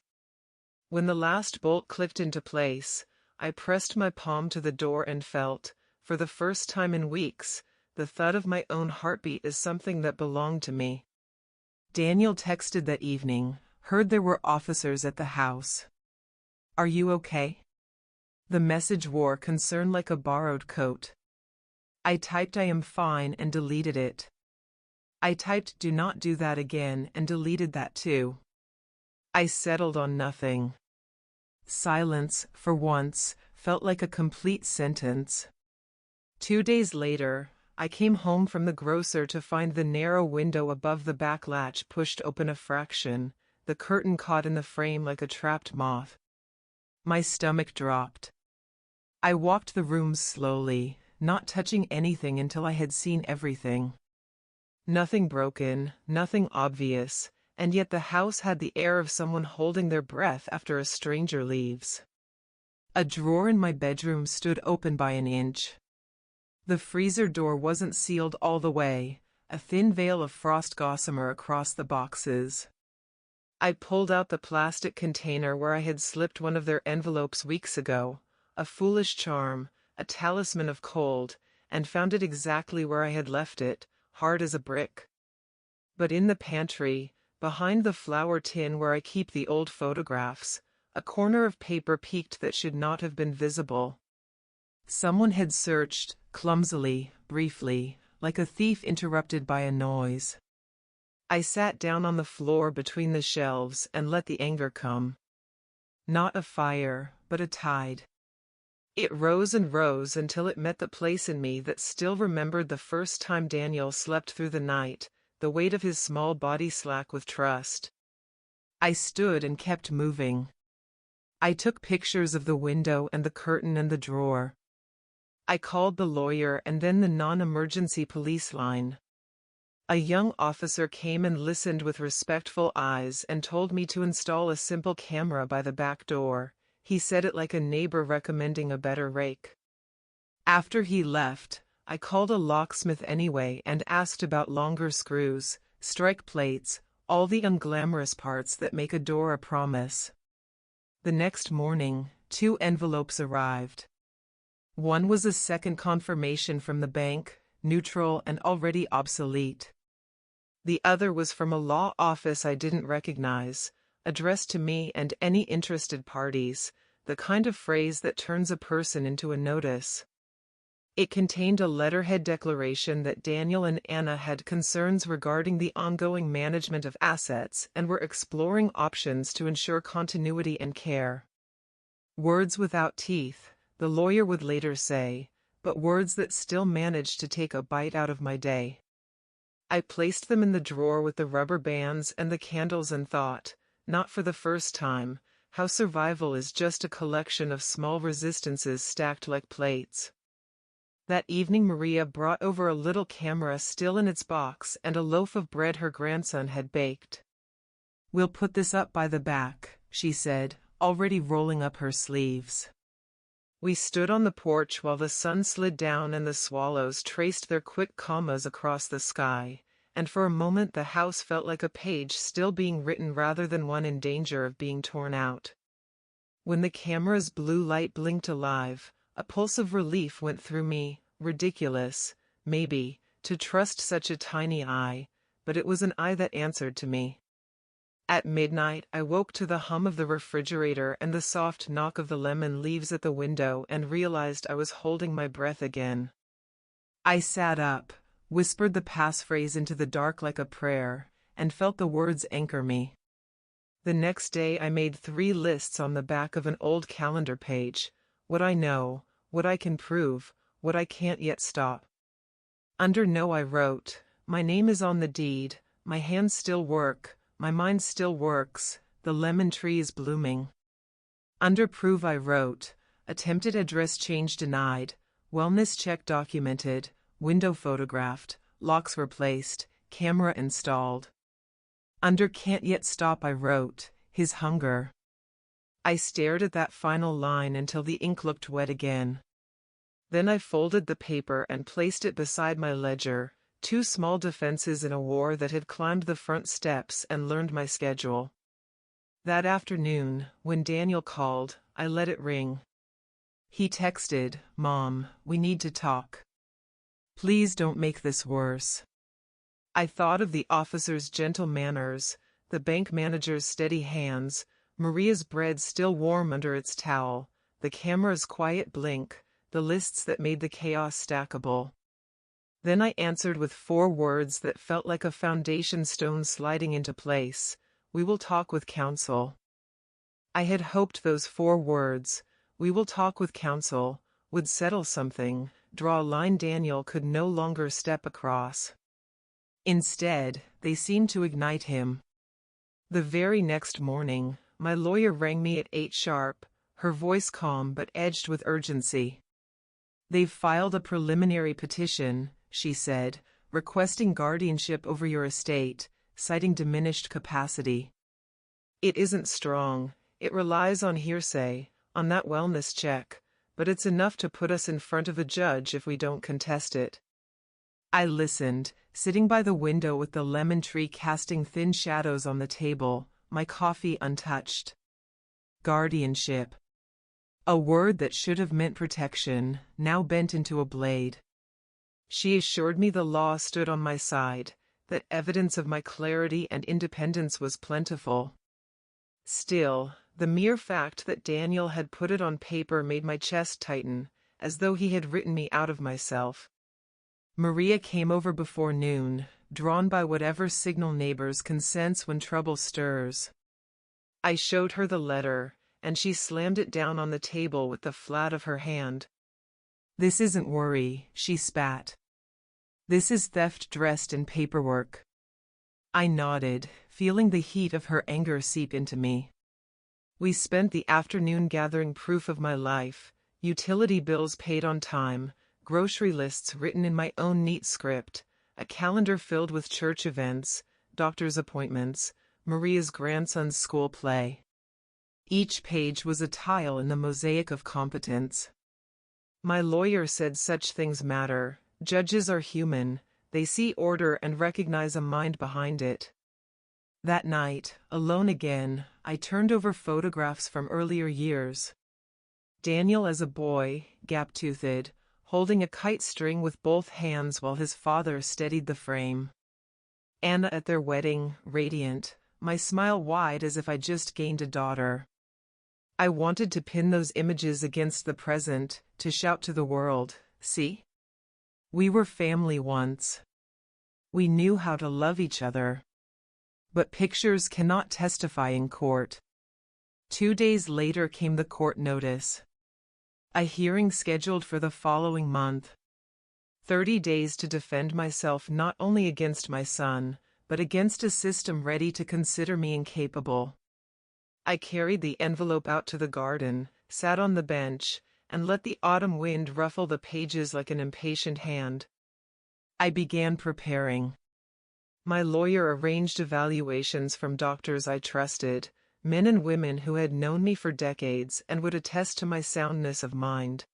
When the last bolt clicked into place, I pressed my palm to the door and felt, for the first time in weeks, the thud of my own heartbeat as something that belonged to me. Daniel texted that evening, "Heard there were officers at the house. Are you okay?" The message wore concern like a borrowed coat. I typed "I am fine" and deleted it. I typed "do not do that again" and deleted that too. I settled on nothing. Silence, for once, felt like a complete sentence. 2 days later, I came home from the grocer to find the narrow window above the back latch pushed open a fraction, the curtain caught in the frame like a trapped moth. My stomach dropped. I walked the room slowly, not touching anything until I had seen everything. Nothing broken, nothing obvious, and yet the house had the air of someone holding their breath after a stranger leaves. A drawer in my bedroom stood open by an inch. The freezer door wasn't sealed all the way, a thin veil of frost gossamer across the boxes. I pulled out the plastic container where I had slipped one of their envelopes weeks ago, a foolish charm, a talisman of cold, and found it exactly where I had left it, hard as a brick. But in the pantry, behind the flour tin where I keep the old photographs, a corner of paper peeked that should not have been visible. Someone had searched, clumsily, briefly, like a thief interrupted by a noise. I sat down on the floor between the shelves and let the anger come. Not a fire, but a tide. It rose and rose until it met the place in me that still remembered the first time Daniel slept through the night, the weight of his small body slack with trust. I stood and kept moving. I took pictures of the window and the curtain and the drawer. I called the lawyer and then the non-emergency police line. A young officer came and listened with respectful eyes and told me to install a simple camera by the back door. He said it like a neighbor recommending a better rake. After he left, I called a locksmith anyway and asked about longer screws, strike plates, all the unglamorous parts that make a door a promise. The next morning, 2 envelopes arrived. One was a second confirmation from the bank, neutral and already obsolete. The other was from a law office I didn't recognize, addressed to me and any interested parties, the kind of phrase that turns a person into a notice. It contained a letterhead declaration that Daniel and Anna had concerns regarding the ongoing management of assets and were exploring options to ensure continuity and care. Words without teeth, the lawyer would later say, but words that still managed to take a bite out of my day. I placed them in the drawer with the rubber bands and the candles and thought, not for the first time, how survival is just a collection of small resistances stacked like plates. That evening Maria brought over a little camera still in its box and a loaf of bread her grandson had baked. "We'll put this up by the back," she said, already rolling up her sleeves. We stood on the porch while the sun slid down and the swallows traced their quick commas across the sky, and for a moment the house felt like a page still being written rather than one in danger of being torn out. When the camera's blue light blinked alive, a pulse of relief went through me. Ridiculous, maybe, to trust such a tiny eye, but it was an eye that answered to me. At midnight, I woke to the hum of the refrigerator and the soft knock of the lemon leaves at the window and realized I was holding my breath again. I sat up, whispered the passphrase into the dark like a prayer, and felt the words anchor me. The next day I made 3 lists on the back of an old calendar page: what I know, what I can prove, what I can't yet stop. Under no I wrote, my name is on the deed, my hands still work, my mind still works, the lemon tree is blooming. Under prove I wrote, attempted address change denied, wellness check documented, window photographed, locks replaced, camera installed. Under can't yet stop I wrote, his hunger. I stared at that final line until the ink looked wet again. Then I folded the paper and placed it beside my ledger, 2 small defenses in a war that had climbed the front steps and learned my schedule. That afternoon, when Daniel called, I let it ring. He texted, "Mom, we need to talk. Please don't make this worse." I thought of the officer's gentle manners, the bank manager's steady hands, Maria's bread still warm under its towel, the camera's quiet blink, the lists that made the chaos stackable. Then I answered with 4 words that felt like a foundation stone sliding into place: we will talk with counsel. I had hoped those 4 words, we will talk with counsel, would settle something, draw a line Daniel could no longer step across. Instead, they seemed to ignite him. The very next morning, my lawyer rang me at 8 sharp, her voice calm but edged with urgency. "They've filed a preliminary petition," she said, "requesting guardianship over your estate, citing diminished capacity. It isn't strong, it relies on hearsay, on that wellness check, but it's enough to put us in front of a judge if we don't contest it." I listened, sitting by the window with the lemon tree casting thin shadows on the table, my coffee untouched. Guardianship. A word that should have meant protection, now bent into a blade. She assured me the law stood on my side, that evidence of my clarity and independence was plentiful. Still, the mere fact that Daniel had put it on paper made my chest tighten, as though he had written me out of myself. Maria came over before noon, drawn by whatever signal neighbors can sense when trouble stirs. I showed her the letter, and she slammed it down on the table with the flat of her hand. "This isn't worry," she spat. "This is theft dressed in paperwork." I nodded, feeling the heat of her anger seep into me. We spent the afternoon gathering proof of my life: utility bills paid on time, grocery lists written in my own neat script, a calendar filled with church events, doctor's appointments, Maria's grandson's school play. Each page was a tile in the mosaic of competence. My lawyer said such things matter. Judges are human, they see order and recognize a mind behind it. That night, alone again, I turned over photographs from earlier years. Daniel as a boy, gap-toothed, holding a kite string with both hands while his father steadied the frame. Anna at their wedding, radiant, my smile wide as if I just gained a daughter. I wanted to pin those images against the present, to shout to the world, "See? We were family once. We knew how to love each other." But pictures cannot testify in court. 2 days later came the court notice. A hearing scheduled for the following month. 30 days to defend myself not only against my son, but against a system ready to consider me incapable. I carried the envelope out to the garden, sat on the bench, and let the autumn wind ruffle the pages like an impatient hand. I began preparing. My lawyer arranged evaluations from doctors I trusted, men and women who had known me for decades and would attest to my soundness of mind.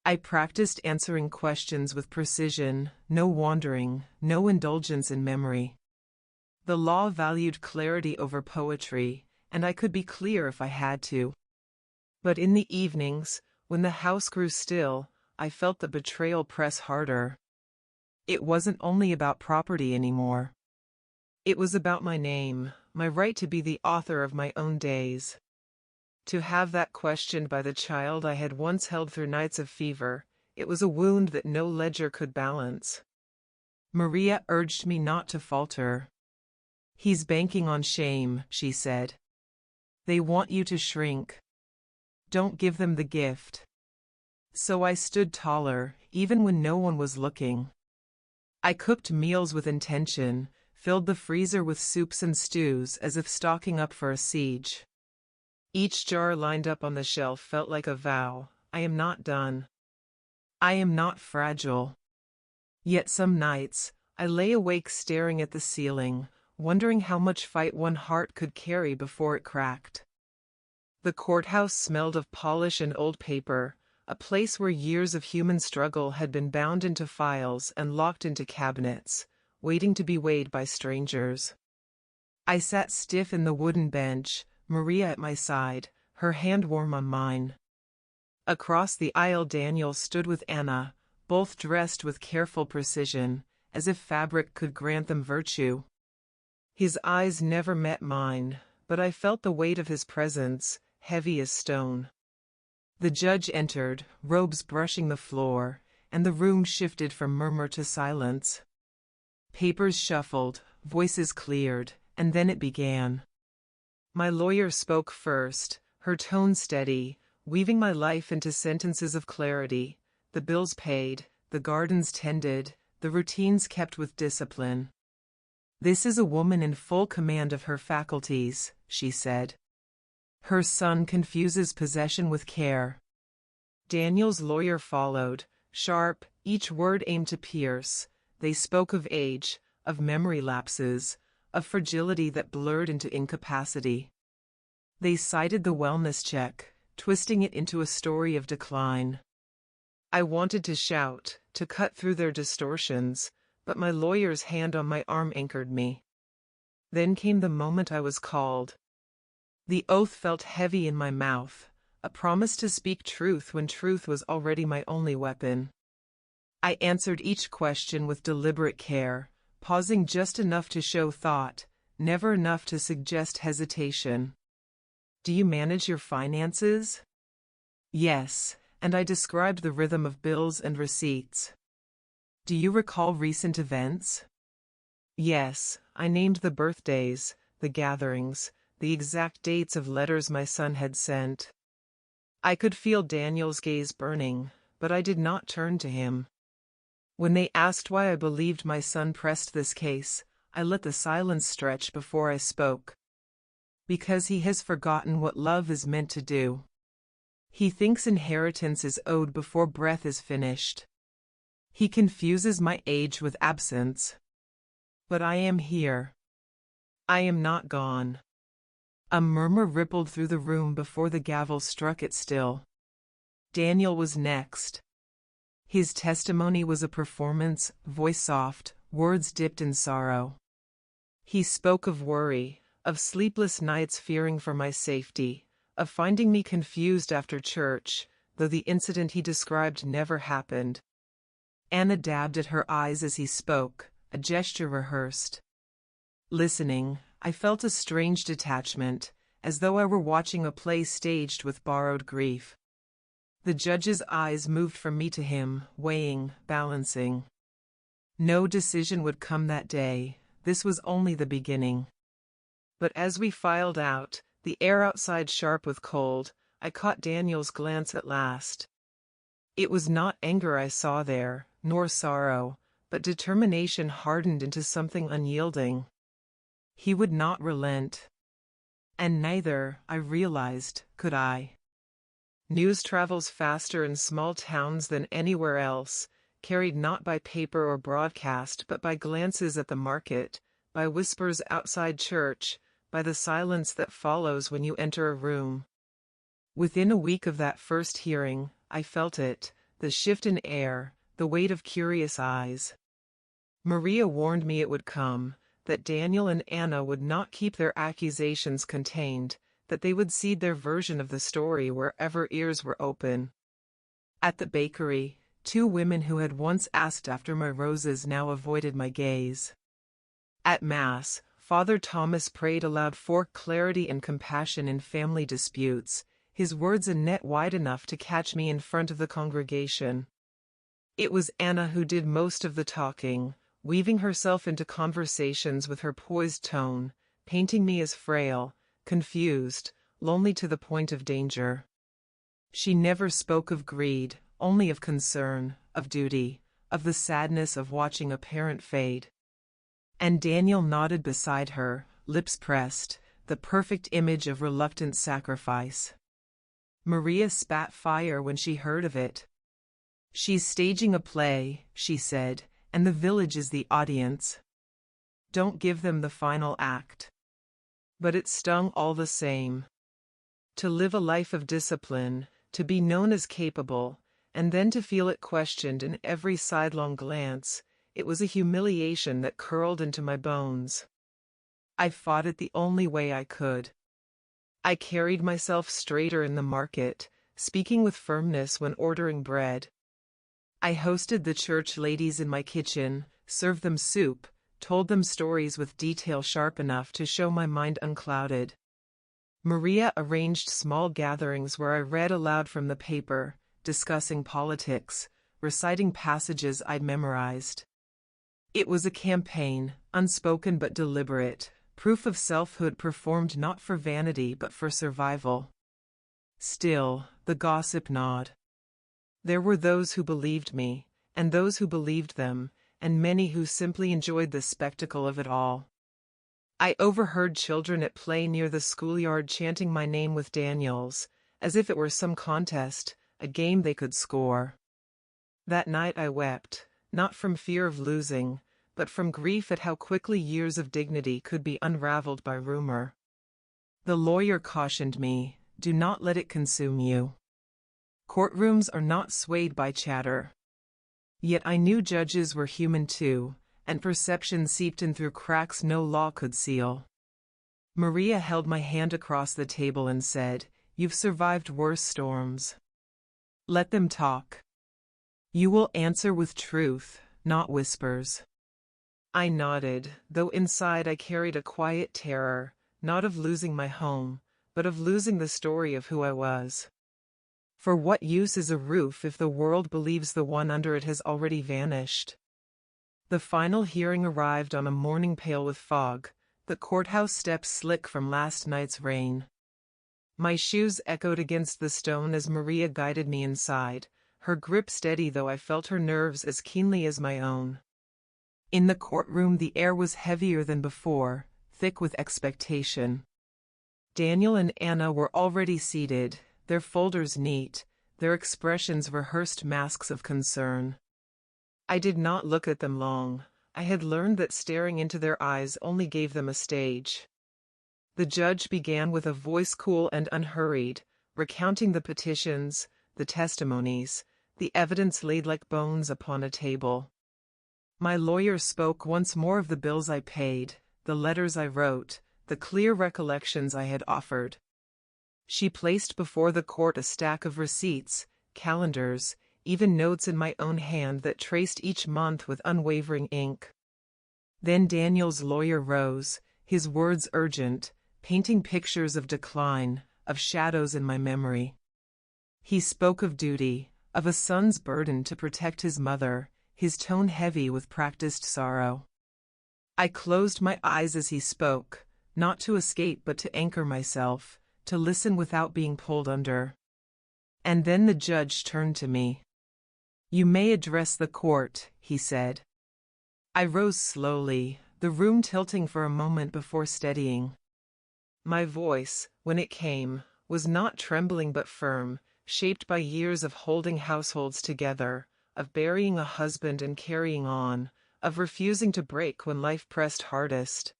I practiced answering questions with precision, no wandering, no indulgence in memory. The law valued clarity over poetry, and I could be clear if I had to. But in the evenings, when the house grew still, I felt the betrayal press harder. It wasn't only about property anymore. It was about my name, my right to be the author of my own days. To have that questioned by the child I had once held through nights of fever, it was a wound that no ledger could balance. Maria urged me not to falter. "He's banking on shame," she said. "They want you to shrink. Don't give them the gift." So I stood taller, even when no one was looking. I cooked meals with intention, filled the freezer with soups and stews as if stocking up for a siege. Each jar lined up on the shelf felt like a vow: I am not done. I am not fragile. Yet some nights, I lay awake staring at the ceiling, wondering how much fight one heart could carry before it cracked. The courthouse smelled of polish and old paper, a place where years of human struggle had been bound into files and locked into cabinets, waiting to be weighed by strangers. I sat stiff in the wooden bench, Maria at my side, her hand warm on mine. Across the aisle Daniel stood with Anna, both dressed with careful precision, as if fabric could grant them virtue. His eyes never met mine, but I felt the weight of his presence, heavy as stone. The judge entered, robes brushing the floor, and the room shifted from murmur to silence. Papers shuffled, voices cleared, and then it began. My lawyer spoke first, her tone steady, weaving my life into sentences of clarity: the bills paid, the gardens tended, the routines kept with discipline. "This is a woman in full command of her faculties," she said. "Her son confuses possession with care." Daniel's lawyer followed, sharp, each word aimed to pierce. They spoke of age, of memory lapses, of fragility that blurred into incapacity. They cited the wellness check, twisting it into a story of decline. I wanted to shout, to cut through their distortions, but my lawyer's hand on my arm anchored me. Then came the moment I was called. The oath felt heavy in my mouth, a promise to speak truth when truth was already my only weapon. I answered each question with deliberate care, pausing just enough to show thought, never enough to suggest hesitation. "Do you manage your finances?" "Yes," and I described the rhythm of bills and receipts. "Do you recall recent events?" "Yes," I named the birthdays, the gatherings, the exact dates of letters my son had sent. I could feel Daniel's gaze burning, but I did not turn to him. When they asked why I believed my son pressed this case, I let the silence stretch before I spoke. "Because he has forgotten what love is meant to do. He thinks inheritance is owed before breath is finished. He confuses my age with absence. But I am here. I am not gone." A murmur rippled through the room before the gavel struck it still. Daniel was next. His testimony was a performance, voice soft, words dipped in sorrow. He spoke of worry, of sleepless nights fearing for my safety, of finding me confused after church, though the incident he described never happened. Anna dabbed at her eyes as he spoke, a gesture rehearsed. Listening, I felt a strange detachment, as though I were watching a play staged with borrowed grief. The judge's eyes moved from me to him, weighing, balancing. No decision would come that day. This was only the beginning. But as we filed out, the air outside sharp with cold, I caught Daniel's glance at last. It was not anger I saw there, nor sorrow, but determination hardened into something unyielding. He would not relent. And neither, I realized, could I. News travels faster in small towns than anywhere else, carried not by paper or broadcast but by glances at the market, by whispers outside church, by the silence that follows when you enter a room. Within a week of that first hearing, I felt it, the shift in air, the weight of curious eyes. Maria warned me it would come, that Daniel and Anna would not keep their accusations contained, that they would seed their version of the story wherever ears were open. At the bakery, two women who had once asked after my roses now avoided my gaze. At Mass, Father Thomas prayed aloud for clarity and compassion in family disputes, his words a net wide enough to catch me in front of the congregation. It was Anna who did most of the talking, weaving herself into conversations with her poised tone, painting me as frail, confused, lonely to the point of danger. She never spoke of greed, only of concern, of duty, of the sadness of watching a parent fade. And Daniel nodded beside her, lips pressed, the perfect image of reluctant sacrifice. Maria spat fire when she heard of it. "She's staging a play," she said, "and the village is the audience. Don't give them the final act." But it stung all the same. To live a life of discipline, to be known as capable, and then to feel it questioned in every sidelong glance, it was a humiliation that curled into my bones. I fought it the only way I could. I carried myself straighter in the market, speaking with firmness when ordering bread. I hosted the church ladies in my kitchen, served them soup, told them stories with detail sharp enough to show my mind unclouded. Maria arranged small gatherings where I read aloud from the paper, discussing politics, reciting passages I'd memorized. It was a campaign, unspoken but deliberate, proof of selfhood performed not for vanity but for survival. Still, the gossip gnawed. There were those who believed me, and those who believed them, and many who simply enjoyed the spectacle of it all. I overheard children at play near the schoolyard chanting my name with Daniel's, as if it were some contest, a game they could score. That night I wept, not from fear of losing, but from grief at how quickly years of dignity could be unraveled by rumor. The lawyer cautioned me, "Do not let it consume you." Courtrooms are not swayed by chatter. Yet I knew judges were human too, and perception seeped in through cracks no law could seal. Maria held my hand across the table and said, "You've survived worse storms. Let them talk. You will answer with truth, not whispers." I nodded, though inside I carried a quiet terror, not of losing my home, but of losing the story of who I was. For what use is a roof if the world believes the one under it has already vanished? The final hearing arrived on a morning pale with fog, the courthouse steps slick from last night's rain. My shoes echoed against the stone as Maria guided me inside, her grip steady though I felt her nerves as keenly as my own. In the courtroom the air was heavier than before, thick with expectation. Daniel and Anna were already seated, their folders neat, their expressions rehearsed masks of concern. I did not look at them long. I had learned that staring into their eyes only gave them a stage. The judge began with a voice cool and unhurried, recounting the petitions, the testimonies, the evidence laid like bones upon a table. My lawyer spoke once more of the bills I paid, the letters I wrote, the clear recollections I had offered. She placed before the court a stack of receipts, calendars, even notes in my own hand that traced each month with unwavering ink. Then Daniel's lawyer rose, his words urgent, painting pictures of decline, of shadows in my memory. He spoke of duty, of a son's burden to protect his mother, his tone heavy with practiced sorrow. I closed my eyes as he spoke, not to escape but to anchor myself, to listen without being pulled under. And then the judge turned to me. "You may address the court," he said. I rose slowly, the room tilting for a moment before steadying. My voice, when it came, was not trembling but firm, shaped by years of holding households together, of burying a husband and carrying on, of refusing to break when life pressed hardest.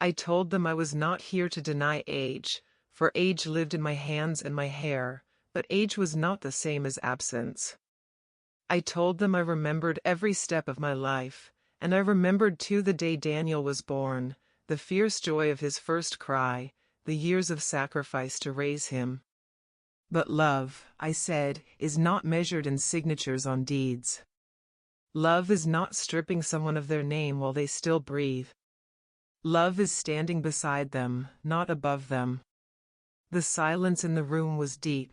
I told them I was not here to deny age, for age lived in my hands and my hair, but age was not the same as absence. I told them I remembered every step of my life, and I remembered too the day Daniel was born, the fierce joy of his first cry, the years of sacrifice to raise him. But love, I said, is not measured in signatures on deeds. Love is not stripping someone of their name while they still breathe. Love is standing beside them, not above them. The silence in the room was deep.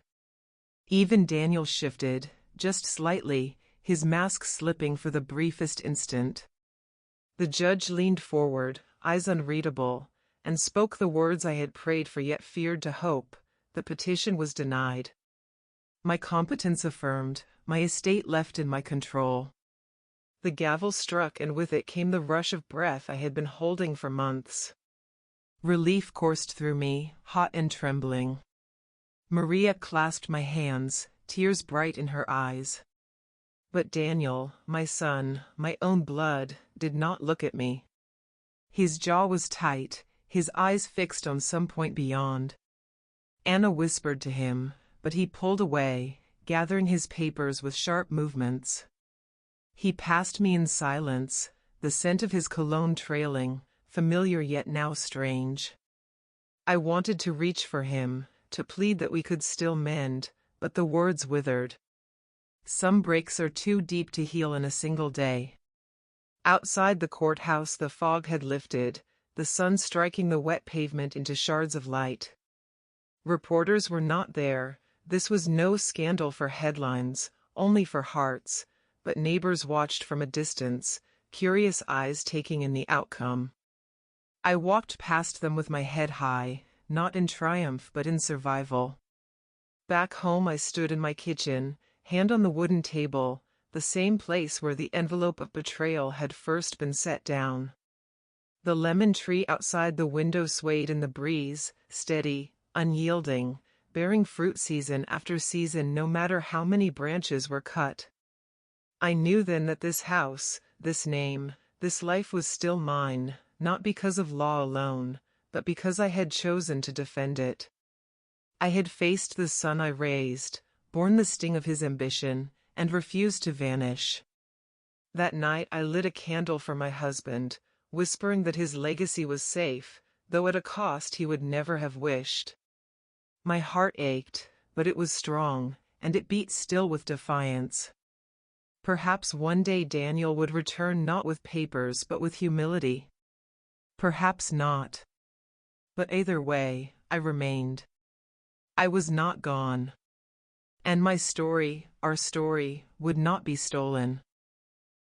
Even Daniel shifted, just slightly, his mask slipping for the briefest instant. The judge leaned forward, eyes unreadable, and spoke the words I had prayed for yet feared to hope. The petition was denied. My competence affirmed, my estate left in my control. The gavel struck, and with it came the rush of breath I had been holding for months. Relief coursed through me, hot and trembling. Maria clasped my hands, tears bright in her eyes. But Daniel, my son, my own blood, did not look at me. His jaw was tight, his eyes fixed on some point beyond. Anna whispered to him, but he pulled away, gathering his papers with sharp movements. He passed me in silence, the scent of his cologne trailing, familiar yet now strange. I wanted to reach for him, to plead that we could still mend, but the words withered. Some breaks are too deep to heal in a single day. Outside the courthouse the fog had lifted, the sun striking the wet pavement into shards of light. Reporters were not there. This was no scandal for headlines, only for hearts, but neighbors watched from a distance, curious eyes taking in the outcome. I walked past them with my head high, not in triumph but in survival. Back home I stood in my kitchen, hand on the wooden table, the same place where the envelope of betrayal had first been set down. The lemon tree outside the window swayed in the breeze, steady, unyielding, bearing fruit season after season no matter how many branches were cut. I knew then that this house, this name, this life was still mine, not because of law alone, but because I had chosen to defend it. I had faced the son I raised, borne the sting of his ambition, and refused to vanish. That night I lit a candle for my husband, whispering that his legacy was safe, though at a cost he would never have wished. My heart ached, but it was strong, and it beat still with defiance. Perhaps one day Daniel would return not with papers but with humility. Perhaps not. But either way, I remained. I was not gone. And my story, our story, would not be stolen.